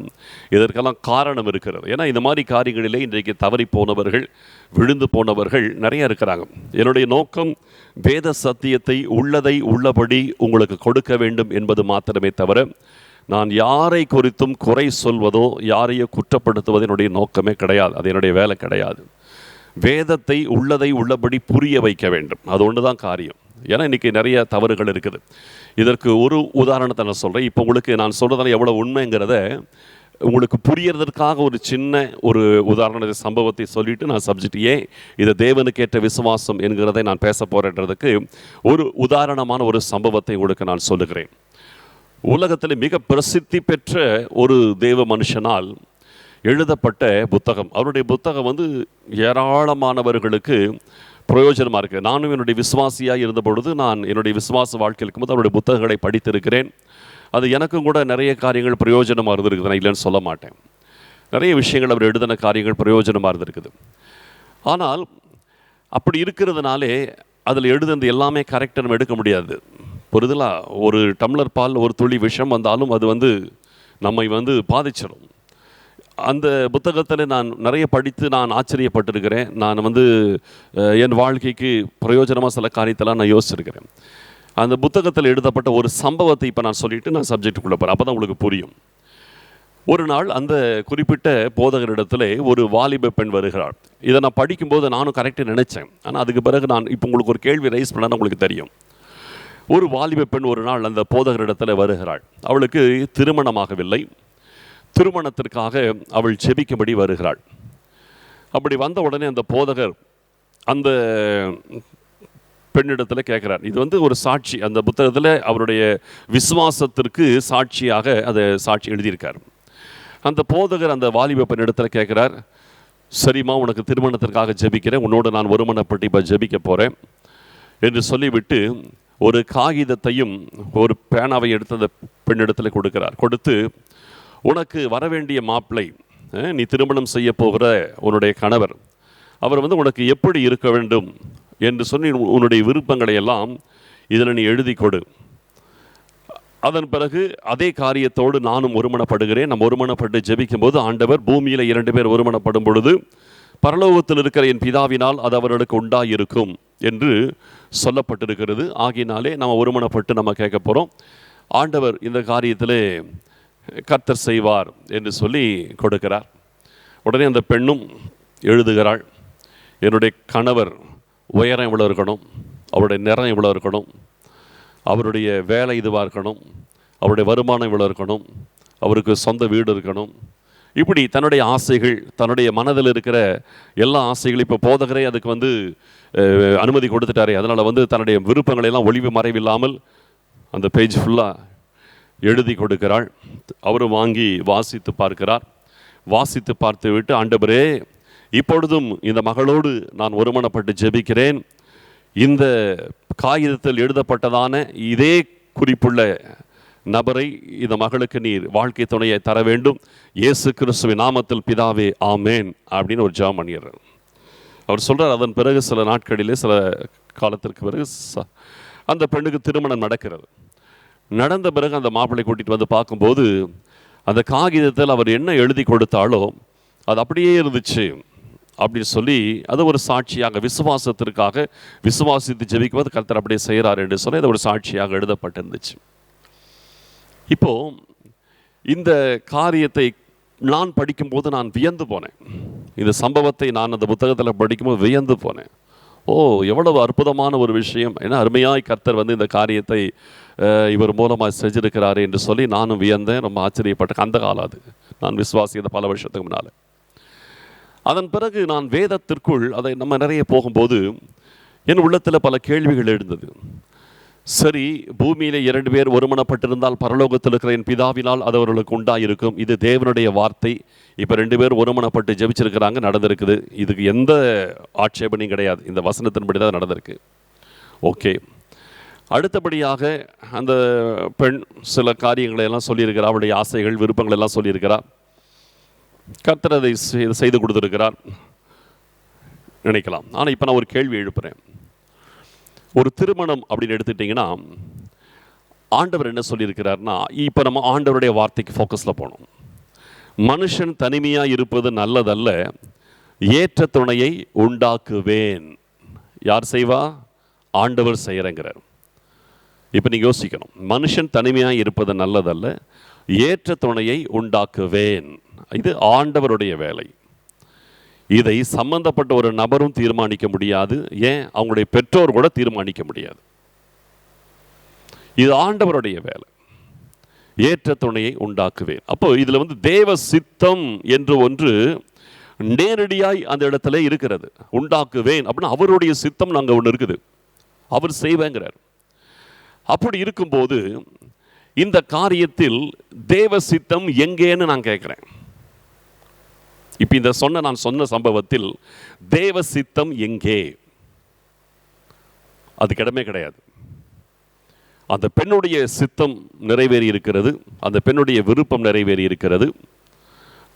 இதற்கெல்லாம் காரணம் இருக்கிறது. ஏன்னா இந்த மாதிரி காரியங்களிலே இன்றைக்கு தவறி போனவர்கள், விழுந்து போனவர்கள் நிறைய இருக்கிறாங்க. என்னுடைய நோக்கம் வேத சத்தியத்தை உள்ளதை உள்ளபடி உங்களுக்கு கொடுக்க வேண்டும் என்பது மாத்திரமே தவிர, நான் யாரை குறித்தும் குறை சொல்வதோ யாரையோ குற்றப்படுத்துவதோ என்னுடைய நோக்கமே கிடையாது. அது என்னுடைய வேலை கிடையாது. வேதத்தை உள்ளதை உள்ளபடி புரிய வைக்க வேண்டும். அது ஒன்று தான் காரியம். ஏன்னா இன்றைக்கி நிறைய தவறுகள் இருக்குது. இதற்கு ஒரு உதாரணத்தை நான் சொல்கிறேன். இப்போ உங்களுக்கு நான் சொல்கிறதால எவ்வளோ உண்மைங்கிறத உங்களுக்கு புரியறதற்காக ஒரு சின்ன ஒரு உதாரண சம்பவத்தை சொல்லிவிட்டு நான் சப்ஜெக்ட் ஏன் இதை தேவனுக்கேற்ற விசுவாசம் என்கிறதை நான் பேச போகிறேன்றதுக்கு ஒரு உதாரணமான ஒரு சம்பவத்தை உங்களுக்கு நான் சொல்லுகிறேன். உலகத்தில் மிக பிரசித்தி பெற்ற ஒரு தேவ மனுஷனால் எழுதப்பட்ட புத்தகம். அவருடைய புத்தகம் ஏராளமானவர்களுக்கு பிரயோஜனமாக இருக்குது. நானும் என்னுடைய விசுவாசியாக இருந்த பொழுது நான் என்னுடைய விசுவாச வாழ்க்கையில் இருக்கும்போது அவருடைய புத்தகங்களை படித்திருக்கிறேன். அது எனக்கும் கூட நிறைய காரியங்கள் பிரயோஜனமாக இருந்திருக்குது. நான் இல்லைன்னு சொல்ல மாட்டேன். நிறைய விஷயங்கள் அவர் எழுதின காரியங்கள் பிரயோஜனமாக இருந்திருக்குது. ஆனால் அப்படி இருக்கிறதுனாலே அதில் எழுதுனது எல்லாமே கரெக்டாக நம்ம எடுக்க முடியாது. புரிதலா? ஒரு டம்ளர் பால் ஒரு துளி விஷம் வந்தாலும் அது நம்மை பாதிச்சிடும். அந்த புத்தகத்தில் நான் நிறைய படித்து நான் ஆச்சரியப்பட்டிருக்கிறேன். நான் என் வாழ்க்கைக்கு பிரயோஜனமாக சில காரியத்தெல்லாம் நான் யோசிச்சிருக்கிறேன். அந்த புத்தகத்தில் எழுதப்பட்ட ஒரு சம்பவத்தை இப்போ நான் சொல்லிவிட்டு நான் சப்ஜெக்டுக்குள்ளே போகிறேன். அப்போ தான் உங்களுக்கு புரியும். ஒரு நாள் அந்த குறிப்பிட்ட போதகரிடத்தில் ஒரு வாலிப பெண் வருகிறாள். இதை நான் படிக்கும்போது நானும் கரெக்டாக நினச்சேன். ஆனால் அதுக்கு பிறகு நான் இப்போ உங்களுக்கு ஒரு கேள்வி ரைஸ் பண்ணால் உங்களுக்கு தெரியும். ஒரு வாலிப பெண் ஒரு நாள் அந்த போதகரிடத்தில் வருகிறாள். அவளுக்கு திருமணமாகவில்லை. திருமணத்திற்காக அவள் ஜெபிக்கும்படி வருகிறாள். அப்படி வந்த உடனே அந்த போதகர் அந்த பெண்ணிடத்தில் கேட்குறார். இது ஒரு சாட்சி. அந்த புத்தகத்தில் அவருடைய விசுவாசத்திற்கு சாட்சியாக அதை சாட்சி எழுதியிருக்கார். அந்த போதகர் அந்த வாலிப பெண்ணிடத்தில் கேட்குறார், சரிம்மா, உனக்கு திருமணத்திற்காக ஜெபிக்கிறேன், உன்னோடு நான் ஒருமனப்பட்டு இப்போ ஜெபிக்க போகிறேன் என்று சொல்லிவிட்டு ஒரு காகிதத்தையும் ஒரு பேனாவை எடுத்து அந்த பெண்ணிடத்தில் கொடுத்து, உனக்கு வரவேண்டிய மாப்பிள்ளை, நீ திருமணம் செய்ய போகிற உன்னுடைய கணவர், அவர் உனக்கு எப்படி இருக்க வேண்டும் என்று சொல்லி உன்னுடைய விருப்பங்களை எல்லாம் இதில் நீ எழுதி கொடு. அதன் பிறகு அதே காரியத்தோடு நானும் ஒருமனப்படுகிறேன். நம்ம ஒருமனப்பட்டு ஜெபிக்கும் போது ஆண்டவர் பூமியில் 2 பேர் ஒருமனப்படும் பொழுது பரலோகத்தில் இருக்கிற என் பிதாவினால் அது அவர்களுக்கு உண்டாயிருக்கும் என்று சொல்லப்பட்டிருக்கிறது. ஆகினாலே நம்ம ஒருமனப்பட்டு நம்ம கேட்க போகிறோம். ஆண்டவர் இந்த காரியத்திலே கர்த்தர் செய்வார் என்று சொல்லி கொடுக்கிறார். உடனே அந்த பெண்ணும் எழுதுகிறாள், என்னுடைய கணவர் உயரம் இவ்வளோ இருக்கணும், அவருடைய நிறம் இவ்வளோ இருக்கணும், அவருடைய வேலை இதுவாக இருக்கணும், அவருடைய வருமானம் இவ்வளோ இருக்கணும், அவருக்கு சொந்த வீடு இருக்கணும். இப்படி தன்னுடைய ஆசைகள், தன்னுடைய மனதில் இருக்கிற எல்லா ஆசைகளும் இப்போ போதகரே அதுக்கு அனுமதி கொடுத்துட்டாரே. அதனால் தன்னுடைய விருப்பங்களை எல்லாம் ஒளிவு மறைவில்லாமல் அந்த பேஜ் ஃபுல்லாக எழுதி கொடுக்கிறாள். அவரும் வாங்கி வாசித்து பார்க்கிறார். வாசித்து பார்த்து விட்டு, ஆண்டவரே, இப்பொழுதும் இந்த மகளோடு நான் ஒருமனப்பட்டு ஜெபிக்கிறேன். இந்த காகிதத்தில் எழுதப்பட்டதான இதே குறிப்புள்ள நபரை இந்த மகளுக்கு நீர் வாழ்க்கை துணையை தர வேண்டும். இயேசு கிறிஸ்துவின் நாமத்தில் பிதாவே, ஆமேன் அப்படின்னு ஒரு ஜெபம் பண்ணிடுறார். அவர் சொல்கிறார். அதன் பிறகு சில நாட்களிலே, சில காலத்திற்கு பிறகு அந்த பெண்ணுக்கு திருமணம் நடக்கிறது. நடந்த பிறகு அந்த மாப்பிள்ளை கூட்டிகிட்டு பார்க்கும்போது அந்த காகிதத்தில் அவர் என்ன எழுதி கொடுத்தாலோ அது அப்படியே இருந்துச்சு அப்படின்னு சொல்லி அது ஒரு சாட்சியாக, விசுவாசத்திற்காக விசுவாசித்து ஜெபிக்கும்போது கர்த்தர் அப்படியே செய்கிறார் என்று சொல்லி அது ஒரு சாட்சியாக எழுதப்பட்டிருந்துச்சு. இப்போது இந்த காரியத்தை நான் படிக்கும்போது நான் வியந்து போனேன். இந்த சம்பவத்தை நான் அந்த புத்தகத்தில் படிக்கும்போது வியந்து போனேன். ஓ, எவ்வளவு அற்புதமான ஒரு விஷயம்! ஏன்னா அருமையாய் கர்த்தர் இந்த காரியத்தை இவர் மூலமாக செஞ்சிருக்கிறாரு என்று சொல்லி நானும் வியந்தேன், ரொம்ப ஆச்சரியப்பட்டேன். அந்த காலம் அது நான் விசுவாசித்த பல வருஷத்துக்கு முன்னால். அதன் பிறகு நான் வேதத்திற்குள் அதை நம்ம நிறைய போகும்போது என் உள்ளத்தில் பல கேள்விகள் எழுந்தது. சரி, பூமியில் 2 பேர் ஒருமனப்பட்டிருந்தால் பரலோகத்தில் இருக்கிற என் பிதாவினால் அது அவர்களுக்கு உண்டாயிருக்கும். இது தேவனுடைய வார்த்தை. இப்போ 2 பேர் ஒருமனப்பட்டு ஜெபிச்சிருக்கிறாங்க, நடந்திருக்குது. இதுக்கு எந்த ஆட்சேபனையும் கிடையாது. இந்த வசனத்தின்படி தான் நடந்திருக்கு. ஓகே. அடுத்தபடியாக அந்த பெண் சில காரியங்களை எல்லாம் சொல்லியிருக்கிறார். அவருடைய ஆசைகள் விருப்பங்கள் எல்லாம் சொல்லியிருக்கிறார். கர்த்தர் அதை செய்து கொடுத்துருக்கிறார் நினைக்கலாம். ஆனால் இப்போ நான் ஒரு கேள்வி எழுப்புகிறேன். ஒரு திருமணம் அப்படின்னு எடுத்துட்டிங்கன்னா ஆண்டவர் என்ன சொல்லியிருக்கிறார்னா, இப்போ நம்ம ஆண்டவருடைய வார்த்தைக்கு ஃபோக்கஸில் போனோம். மனுஷன் தனிமையாக இருப்பது நல்லதல்ல, ஏற்ற துணையை உண்டாக்குவேன். யார் செய்வா? ஆண்டவர் செய்கிறேங்கிறார். இப்போ நீங்கள் யோசிக்கணும், மனுஷன் தனிமையாக இருப்பது நல்லதல்ல, ஏற்ற துணையை உண்டாக்குவேன். இது ஆண்டவருடைய வேலை. இதை சம்பந்தப்பட்ட ஒரு நபரும் தீர்மானிக்க முடியாது, ஏன் அவங்களுடைய பெற்றோர் கூட தீர்மானிக்க முடியாது. இது ஆண்டவருடைய வேலை. ஏற்ற துணையை உண்டாக்குவேன். அப்போ இதில் தேவ சித்தம் என்று ஒன்று நேரடியாய் அந்த இடத்துல இருக்கிறது. உண்டாக்குவேன் அப்படின்னா அவருடைய சித்தம் நாங்கள் ஒன்று இருக்குது, அவர் செய்வேங்கிறார். அப்படி இருக்கும்போது இந்த காரியத்தில் தேவ சித்தம் எங்கேன்னு நான் கேட்குறேன். இப்போ நான் சொன்ன சம்பவத்தில் தேவ சித்தம் எங்கே? அது இடமே கிடையாது. அந்த பெண்ணுடைய சித்தம் நிறைவேறி இருக்கிறது, அந்த பெண்ணுடைய விருப்பம் நிறைவேறி இருக்கிறது.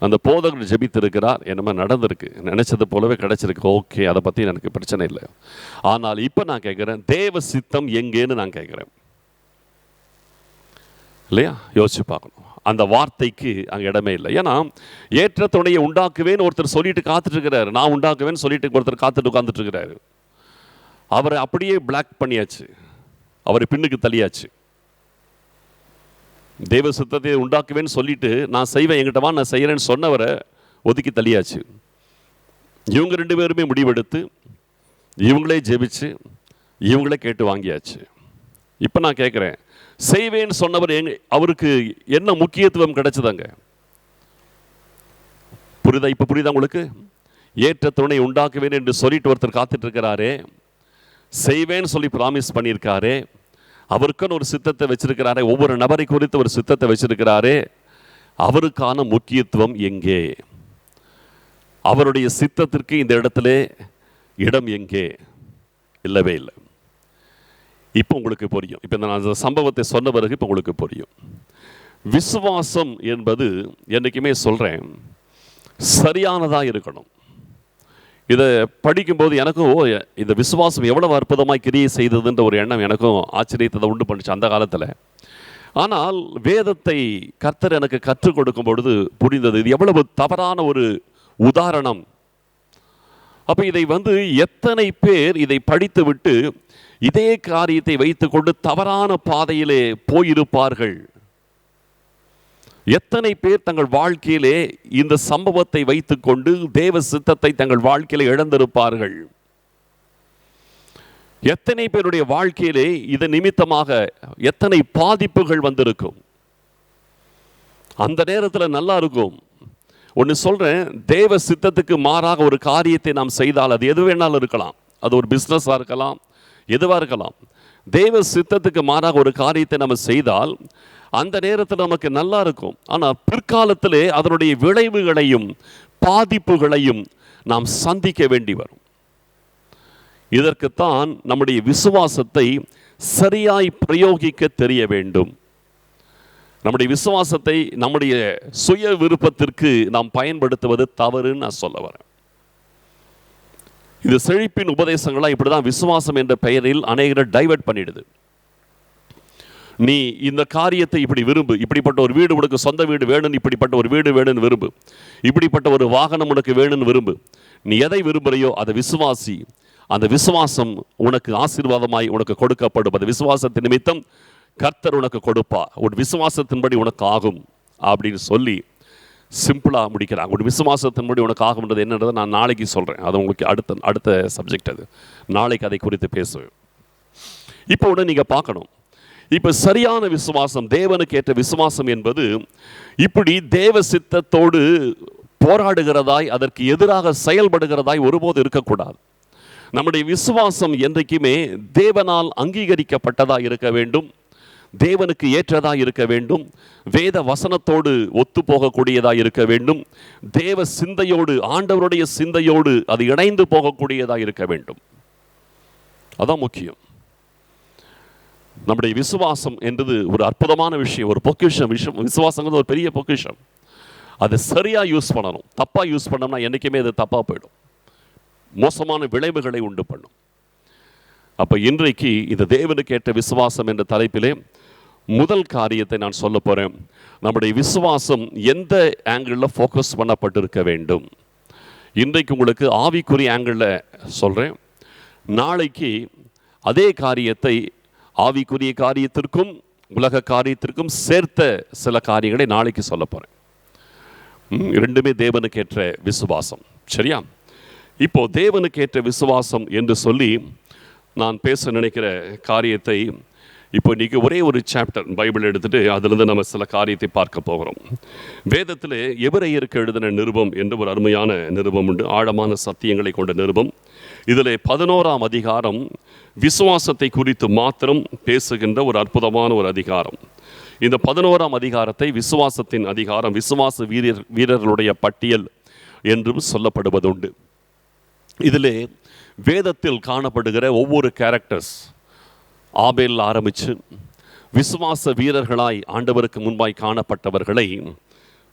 அந்த போதகர் ஜெபித்திருக்கிறார், என்னமா நடந்திருக்கு, நினைச்சது போலவே கிடைச்சிருக்கு. ஓகே, அதை பற்றி எனக்கு பிரச்சனை இல்லை. ஆனால் இப்போ நான் கேட்குறேன், தேவ சித்தம் எங்கேன்னு நான் கேட்குறேன். இல்லையா? யோசிச்சு பார்க்கணும். அந்த வார்த்தைக்கு அங்கே இடமே இல்லை. ஏன்னா ஏற்ற துணையை உண்டாக்குவேன்னு ஒருத்தர் சொல்லிட்டு காத்துட்டு இருக்கிறாரு. நான் உண்டாக்குவேன்னு சொல்லிட்டு ஒருத்தர் காத்துட்டு உட்காந்துட்டு இருக்கிறாரு. அவரை அப்படியே பிளாக் பண்ணியாச்சு, அவரை பின்னுக்கு தள்ளியாச்சு. தேவ சித்தத்தை உண்டாக்குவேன்னு சொல்லிட்டு நான் செய்வேன், என்கிட்ட வா நான் செய்கிறேன்னு சொன்னவரை ஒதுக்கி தள்ளியாச்சு. இவங்க ரெண்டு பேருமே முடிவெடுத்து இவங்களே ஜெபிச்சு இவங்களே கேட்டு வாங்கியாச்சு. இப்போ நான் கேட்குறேன், செய்வேன்னு சொன்னவர் அவருக்கு என்ன முக்கியத்துவம் கிடைச்சதாங்க? புரியுதா? இப்போ புரியுதா உங்களுக்கு? ஏற்ற துணை உண்டாக்குவேன் என்று சொல்லிட்டு ஒருத்தர் காத்துட்டு இருக்கிறாரே, செய்வேன்னு சொல்லி ப்ராமிஸ் பண்ணியிருக்காரே, அவருக்குன்னு ஒரு சித்தத்தை வச்சிருக்கிறாரே, ஒவ்வொரு நபரை குறித்து ஒரு சித்தத்தை வச்சிருக்கிறாரே, அவருக்கான முக்கியத்துவம் எங்கே? அவருடைய சித்தத்திற்கு இந்த இடத்துல இடம் எங்கே? இல்லவே இல்லை. இப்போ உங்களுக்கு புரியும். இப்போ நான் அந்த சம்பவத்தை சொன்ன பிறகு இப்போ உங்களுக்கு புரியும். விசுவாசம் என்பது என்றைக்குமே சொல்கிறேன், சரியானதாக இருக்கணும். இதை படிக்கும்போது எனக்கும் இந்த விசுவாசம் எவ்வளவு அற்புதமாய் கிரியை செய்ததுன்ற ஒரு எண்ணம் எனக்கும் ஆச்சரியத்தை உண்டு பண்ணிச்சு அந்த காலத்தில். ஆனால் வேதத்தை கர்த்தர் எனக்கு கற்றுக் கொடுக்கும் பொழுது புரிந்தது, இது எவ்வளவு தவறான ஒரு உதாரணம். அப்போ இதை எத்தனை பேர் இதை படித்து விட்டு இதே காரியத்தை வைத்துக்கொண்டு தவறான பாதையிலே போயிருப்பார்கள். எத்தனை பேர் தங்கள் வாழ்க்கையிலே இந்த சம்பவத்தை வைத்துக்கொண்டு தேவ சித்தத்தை தங்கள் வாழ்க்கையிலே இழந்திருப்பார்கள். எத்தனை பேருடைய வாழ்க்கையிலே இது நிமித்தமாக எத்தனை பாதிப்புகள் வந்திருக்கும். அந்த நேரத்தில் நல்லா இருக்கும். ஒன்று சொல்றேன், தேவ சித்தத்துக்கு மாறாக ஒரு காரியத்தை நாம் செய்தால் அது எது வேணாலும் இருக்கலாம். அது ஒரு பிஸ்னஸாக இருக்கலாம், எதுவாக இருக்கலாம். தேவ சித்தத்துக்கு மாறாக ஒரு காரியத்தை நம்ம செய்தால் அந்த நேரத்தில் நமக்கு நல்லா இருக்கும். ஆனால் பிற்காலத்திலே அதனுடைய விளைவுகளையும் பாதிப்புகளையும் நாம் சந்திக்க வேண்டி வரும். இதற்குத்தான் நம்முடைய விசுவாசத்தை சரியாய் பிரயோகிக்க தெரிய வேண்டும். நம்முடைய விசுவாசத்தை நம்முடைய சுய விருப்பத்திற்கு நாம் பயன்படுத்துவது தவறுன்னு நான் சொல்ல வரேன். இது செழிப்பின் உபதேசங்களாக இப்படிதான் விசுவாசம் என்ற பெயரில் அநேகரை டைவர்ட் பண்ணிடுது. நீ இந்த காரியத்தை இப்படி விரும்பு, இப்படிப்பட்ட ஒரு வீடு உனக்கு சொந்த வீடு வேணும்னு, இப்படிப்பட்ட ஒரு வீடு வேணும்னு விரும்பு, இப்படிப்பட்ட ஒரு வாகனம் உனக்கு வேணும்னு விரும்பு. நீ எதை விரும்புறையோ அதை விசுவாசி, அந்த விசுவாசம் உனக்கு ஆசீர்வாதமாய் உனக்கு கொடுக்கப்படும். அந்த விசுவாசத்தின் நிமித்தம் கர்த்தர் உனக்கு கொடுப்பா, உன் விசுவாசத்தின்படி உனக்கு ஆகும் அப்படின்னு சொல்லி சிம்பிளாக முடிக்கிறாங்க. ஒரு விசுவாசத்தின்படி உனக்கு ஆகும்ன்றது என்னன்றதை நான் நாளைக்கு சொல்கிறேன். அது உங்களுக்கு அடுத்த சப்ஜெக்ட், அது நாளைக்கு அதை குறித்து பேசுவேன். இப்போ உடனே நீங்கள் பார்க்கணும், இப்போ சரியான விசுவாசம், தேவனுக்கு ஏற்ற விசுவாசம் என்பது இப்படி தேவ சித்தத்தோடு போராடுகிறதாய், அதற்கு எதிராக செயல்படுகிறதாய் ஒருபோது இருக்கக்கூடாது. நம்முடைய விசுவாசம் என்றைக்குமே தேவனால் அங்கீகரிக்கப்பட்டதாக இருக்க வேண்டும், தேவனுக்கு ஏற்றதாக இருக்க வேண்டும், வேத வசனத்தோடு ஒத்து போகக்கூடியதாக இருக்க வேண்டும், தேவ சிந்தையோடு, ஆண்டவருடைய சிந்தையோடு அது இணைந்து போகக்கூடியதாக இருக்க வேண்டும். அதான் முக்கியம். நம்முடைய விசுவாசம் என்றது ஒரு அற்புதமான விஷயம், ஒரு பொக்கிஷம். விசுவாசங்கிறது ஒரு பெரிய பொக்கிஷம். அதை சரியாக யூஸ் பண்ணணும். தப்பாக யூஸ் பண்ணோம்னா என்றைக்குமே அது தப்பாக போயிடும், மோசமான விளைவுகளை உண்டு பண்ணும். அப்போ இன்றைக்கு இந்த தேவனுக்கு ஏற்ற விசுவாசம் என்ற தலைப்பிலே முதல் காரியத்தை நான் சொல்ல போகிறேன். நம்முடைய விசுவாசம் எந்த ஆங்கிளில் ஃபோக்கஸ் பண்ணப்பட்டிருக்க வேண்டும். இன்றைக்கு உங்களுக்கு ஆவிக்குரிய ஆங்கிளில் சொல்கிறேன். நாளைக்கு அதே காரியத்தை ஆவிக்குரிய காரியத்திற்கும் உலக காரியத்திற்கும் சேர்த்த சில காரியங்களை நாளைக்கு சொல்ல போகிறேன். ரெண்டுமே தேவனுக்கேற்ற விசுவாசம். சரியா? இப்போ தேவனுக்கேற்ற விசுவாசம் என்று சொல்லி நான் பேச நினைக்கிற காரியத்தை இப்போ இன்றைக்கி ஒரே ஒரு சாப்டர் பைபிள் எடுத்துகிட்டு அதிலிருந்து நம்ம சில காரியத்தை பார்க்க போகிறோம். வேதத்தில் எபிரெயருக்கு எழுதின நிருபம் என்று ஒரு அருமையான நிருபம் உண்டு, ஆழமான சத்தியங்களை கொண்ட நிருபம். இதில் 11ஆம் அதிகாரம் விசுவாசத்தை குறித்து மாத்திரம் பேசுகின்ற ஒரு அற்புதமான ஒரு அதிகாரம். இந்த 11ஆம் அதிகாரத்தை விசுவாசத்தின் அதிகாரம், விசுவாச வீரர்களுடைய பட்டியல் என்றும் சொல்லப்படுவதுண்டு. இதிலே வேதத்தில் காணப்படுகிற ஒவ்வொரு கேரக்டர்ஸ், ஆபேல் ஆரம்பித்து விசுவாச வீரர்களாய் ஆண்டவருக்கு முன்பாய் காணப்பட்டவர்களை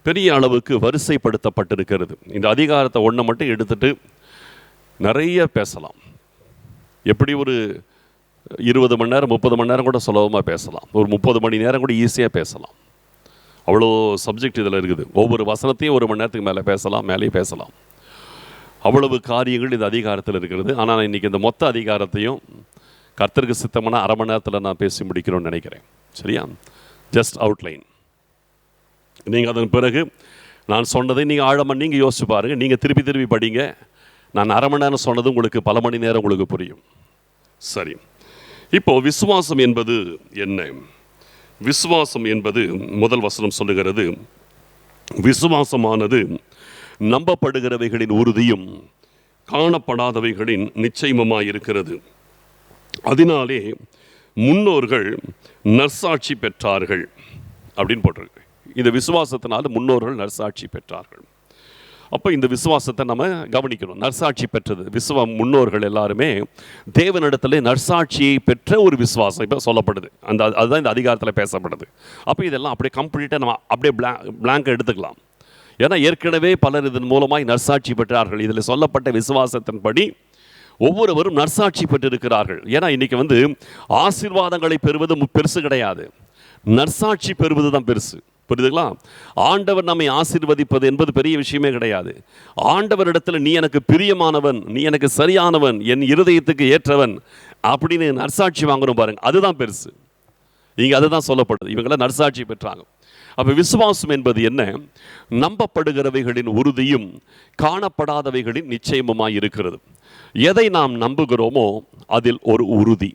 பெரிய அளவுக்கு வரிசைப்படுத்தப்பட்டிருக்கிறது. இந்த அதிகாரத்தை ஒன்றை மட்டும் எடுத்துட்டு நிறைய பேசலாம். எப்படி ஒரு 20 மணி நேரம் 30 மணி நேரம் கூட சுலபமாக பேசலாம், ஒரு 30 மணி நேரம் கூட ஈஸியாக பேசலாம். அவ்வளோ சப்ஜெக்ட் இதில் இருக்குது. ஒவ்வொரு வசனத்தையும் 1 மணி நேரத்துக்கு மேலே பேசலாம், மேலேயும் பேசலாம். அவ்வளவு காரியங்கள் இந்த அதிகாரத்தில் இருக்கிறது. ஆனால் நான் இன்றைக்கி இந்த மொத்த அதிகாரத்தையும் கர்த்தருக்கு சித்தமான அரை மணி நேரத்தில் நான் பேசி முடிக்கணும்னு நினைக்கிறேன். சரியா? Just outline. நீங்கள் அதன் பிறகு நான் சொன்னதை நீங்கள் ஆழமாக நீங்கள் யோசிச்சு பாருங்கள், நீங்கள் திருப்பி திருப்பி படிங்க. நான் அரை மணி நேரம் சொன்னது உங்களுக்கு பல மணி நேரம் உங்களுக்கு புரியும். சரி, இப்போது விசுவாசம் என்பது என்ன? விசுவாசம் என்பது முதல் வசனம் சொல்லுகிறது, விசுவாசமானது நம்பப்படுகிறவைகளின் உறுதியும் காணப்படாதவைகளின் நிச்சயமுமாயிருக்கிறது. அதனாலே முன்னோர்கள் நற்சாட்சி பெற்றார்கள் அப்படின்னு போட்டிருக்கு. இந்த விசுவாசத்தினால முன்னோர்கள் நற்சாட்சி பெற்றார்கள். அப்போ இந்த விசுவாசத்தை நம்ம கவனிக்கணும். நற்சாட்சி பெற்றது முன்னோர்கள் எல்லாருமே தேவனிடத்தில் நற்சாட்சியை பெற்ற ஒரு விசுவாசம் இப்போ சொல்லப்படுது. அதுதான் இந்த அதிகாரத்தில் பேசப்படுது. அப்போ இதெல்லாம் அப்படியே கம்ப்ளீட்டாக நம்ம அப்படியே பிளாங்கை எடுத்துக்கலாம். ஏன்னா ஏற்கனவே பலர் இதன் மூலமாய் நற்சாட்சி பெற்றார்கள். இதில் சொல்லப்பட்ட விசுவாசத்தின்படி ஒவ்வொருவரும் நற்சாட்சி பெற்றிருக்கிறார்கள். ஏன்னா இன்றைக்கி ஆசீர்வாதங்களை பெறுவது பெருசு கிடையாது, நற்சாட்சி பெறுவது தான் பெருசு. புரியுதுங்களா? ஆண்டவர் நம்மை ஆசீர்வதிப்பது என்பது பெரிய விஷயமே கிடையாது. ஆண்டவரிடத்தில் நீ எனக்கு பிரியமானவன், நீ எனக்கு சரியானவன், என் இருதயத்துக்கு ஏற்றவன் அப்படின்னு நற்சாட்சி வாங்கணும் பாருங்க, அதுதான் பெருசு. இங்கே அதுதான் சொல்லப்படுது. இவங்களாம் நற்சாட்சி பெற்றாங்க. அப்போ விசுவாசம் என்பது என்ன? நம்பப்படுகிறவைகளின் உறுதியும் காணப்படாதவைகளின் நிச்சயமுமாய் இருக்கிறது. எதை நாம் நம்புகிறோமோ அதில் ஒரு உறுதி,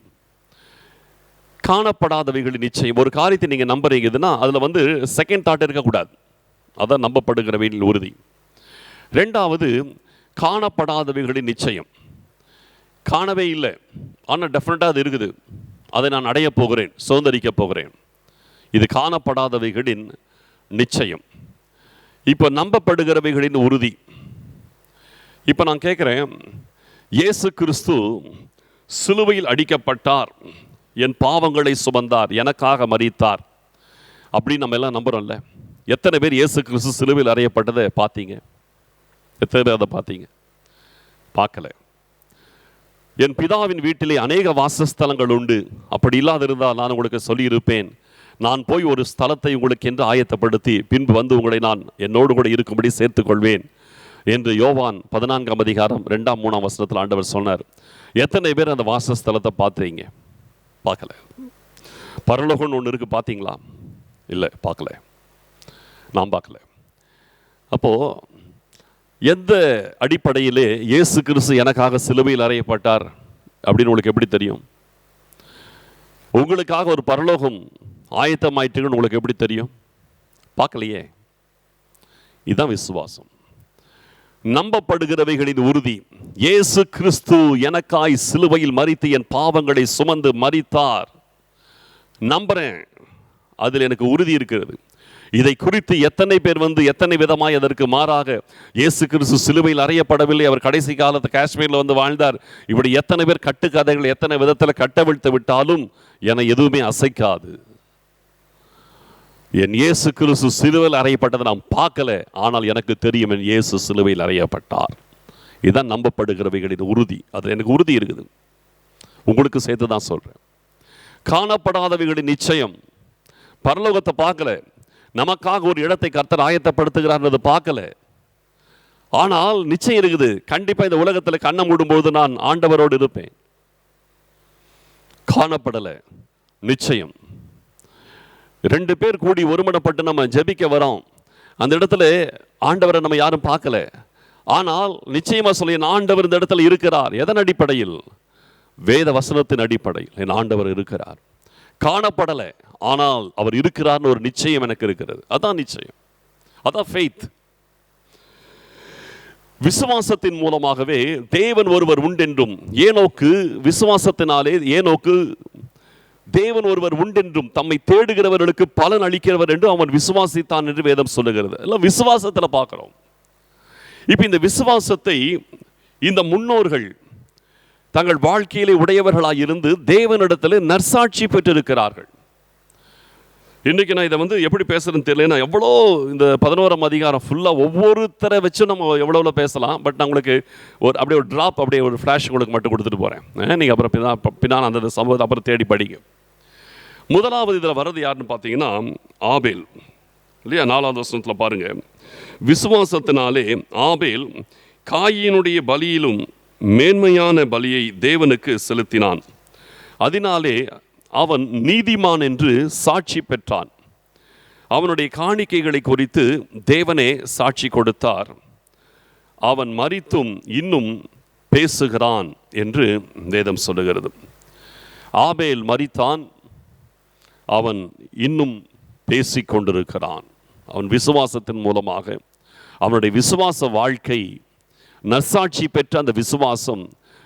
காணப்படாதவைகளின் நிச்சயம். ஒரு காரியத்தை நீங்கள் நம்புறீங்கன்னா அதில் செகண்ட் தாட் இருக்கக்கூடாது. அதான் நம்பப்படுகிறவைகளின் உறுதி. ரெண்டாவது, காணப்படாதவைகளின் நிச்சயம். காணவே இல்லை, ஆனால் டெஃபினட்டாக அது இருக்குது, அதை நான் அடைய போகிறேன், சுதந்திரிக்க போகிறேன். இது காணப்படாதவைகளின் நிச்சயம். இப்போ நம்பப்படுகிறவைகளின் உறுதி. இப்போ நான் கேட்குறேன், இயேசு கிறிஸ்து சிலுவையில் அடிக்கப்பட்டார், என் பாவங்களை சுமந்தார், எனக்காக மரித்தார் அப்படின்னு நம்ம எல்லாம் நம்புகிறோம்ல. எத்தனை பேர் இயேசு கிறிஸ்து சிலுவையில் அறையப்பட்டதை பார்த்தீங்க? எத்தனை பேர் அதை பார்த்தீங்க? பார்க்கல. என் பிதாவின் வீட்டிலே அநேக வாசஸ்தலங்கள் உண்டு, அப்படி இல்லாதிருந்தால் நான் உங்களுக்கு சொல்லியிருப்பேன். நான் போய் ஒரு ஸ்தலத்தை உங்களுக்கு என்று ஆயத்தப்படுத்தி பின்பு உங்களை நான் என்னோடு கூட இருக்கும்படி சேர்த்துக்கொள்வேன் என்று யோவான் 14ஆம் அதிகாரம் 2ஆம் 3ஆம் வசனத்தில் ஆண்டவர் சொன்னார். எத்தனை பேர் அந்த வாசஸ்தலத்தை பார்த்தீங்க? பார்க்கல. பரலோகம்னு ஒன்று இருக்குது, பார்த்தீங்களா? இல்லை, பார்க்கல. நான் பார்க்கல. அப்போது எந்த அடிப்படையிலே இயேசு கிறிஸ்து எனக்காக சிலுவையில் அறையப்பட்டார் அப்படின்னு உங்களுக்கு எப்படி தெரியும்? உங்களுக்காக ஒரு பரலோகம் ஆயத்தமாயிட்டுன்னு உங்களுக்கு எப்படி தெரியும்? பார்க்கலையே. இதுதான் விசுவாசம். நம்பப்படுகிறவைகளின் உறுதி. இயேசு கிறிஸ்து எனக்காய் சிலுவையில் மரித்து என் பாவங்களை சுமந்து மரித்தார், நம்புறேன், அதில் எனக்கு உறுதி இருக்கிறது. இதை குறித்து எத்தனை பேர் எத்தனை விதமாய் அதற்கு மாறாக இயேசு கிறிஸ்து சிலுவையில் அறையப்படவில்லை, அவர் கடைசி காலத்து காஷ்மீரில் வாழ்ந்தார், இப்படி எத்தனை பேர் கட்டுக்கதைகள் எத்தனை விதத்தில் கட்டவிழ்த்து விட்டாலும் என எதுவுமே அசைக்காது. என் இயேசு கிறிஸ்து சிலுவையில் அறையப்பட்டதை நான் பார்க்கல, ஆனால் எனக்கு தெரியும் என் இயேசு சிலுவையில் அறையப்பட்டார். இதுதான் நம்பப்படுகிறவைகளின் உறுதி. அது எனக்கு உறுதி இருக்குது, உங்களுக்கு சேர்த்து தான் சொல்றேன். காணப்படாதவைகளின் நிச்சயம், பரலோகத்தை பார்க்கல, நமக்காக ஒரு இடத்தை கர்த்தர் ஆயத்தப்படுத்துகிறார் பார்க்கல, ஆனால் நிச்சயம் இருக்குது. கண்டிப்பா இந்த உலகத்தில் கண்ணை மூடும்போது நான் ஆண்டவரோடு இருப்பேன். காணப்படல, நிச்சயம். 2 பேர் கூடி ஒருமனப்பட்டு நம்ம ஜெபிக்க வரோம், அந்த இடத்துல ஆண்டவரை நம்ம யாரும் பார்க்கல, ஆனால் நிச்சயமா சொல்லி என் ஆண்டவர் இந்த இடத்துல இருக்கிறார். எதன் அடிப்படையில்? வேத வசனத்தின் அடிப்படையில் என் ஆண்டவர் இருக்கிறார். காணப்படல, ஆனால் அவர் இருக்கிறார்னு ஒரு நிச்சயம் எனக்கு இருக்கிறது. அதான் நிச்சயம், அதான் ஃபெய்த். விசுவாசத்தின் மூலமாகவே தேவன் ஒருவர் உண்டென்றும், ஏனோக்கு விசுவாசத்தினாலே ஏனோக்கு தேவன் ஒருவர் உண்டென்றும் தம்மை தேடுகிறவர்களுக்கு பலன் அளிக்கிறவர் என்று அவன் விசுவாசித்தான் என்று வேதம் சொல்லுகிறது. எல்லாம் விசுவாசத்தில் பார்க்கிறோம். இப்ப இந்த விசுவாசத்தை இந்த முன்னோர்கள் தங்கள் வாழ்க்கையிலே உடையவர்களாக இருந்து தேவனிடத்தில் நற்சாட்சி பெற்றிருக்கிறார்கள். இன்னைக்கு நான் இதை எப்படி பேசுறேன்னு தெரியல. எவ்வளோ இந்த 11ஆம் அதிகாரம் ஃபுல்லாக ஒவ்வொருத்தரை வச்சு நம்ம எவ்வளோ பேசலாம். பட் நான் உங்களுக்கு அப்படியே ஒரு ட்ராப், அப்படியே ஒரு ஃப்ளாஷ் உங்களுக்கு மட்டும் கொடுத்துட்டு போகிறேன். நீங்கள் அப்புறம் பின்னால் அந்த சம்பவத்தை அப்புறம் தேடி படிங்க. முதலாவது இதில் வர்றது யாருன்னு பார்த்தீங்கன்னா ஆபேல் இல்லையா? 4வது வசனத்தில் பாருங்க, விசுவாசத்தினாலே ஆபேல் காயினுடைய பலியிலும் மேன்மையான பலியை தேவனுக்கு செலுத்தினான், அதனாலே அவன் நீதிமான் என்று சாட்சி பெற்றான். அவனுடைய காணிக்கைகளை குறித்து தேவனே சாட்சி கொடுத்தார். அவன் மரித்தும் இன்னும் பேசுகிறான் என்று வேதம் சொல்லுகிறது. ஆபேல் மரித்தான், அவன் இன்னும் பேசிக்கொண்டிருக்கிறான். அவன் விசுவாசத்தின் மூலமாக அவனுடைய விசுவாச வாழ்க்கை, நற்சாட்சி பெற்ற அந்த விசுவாசம்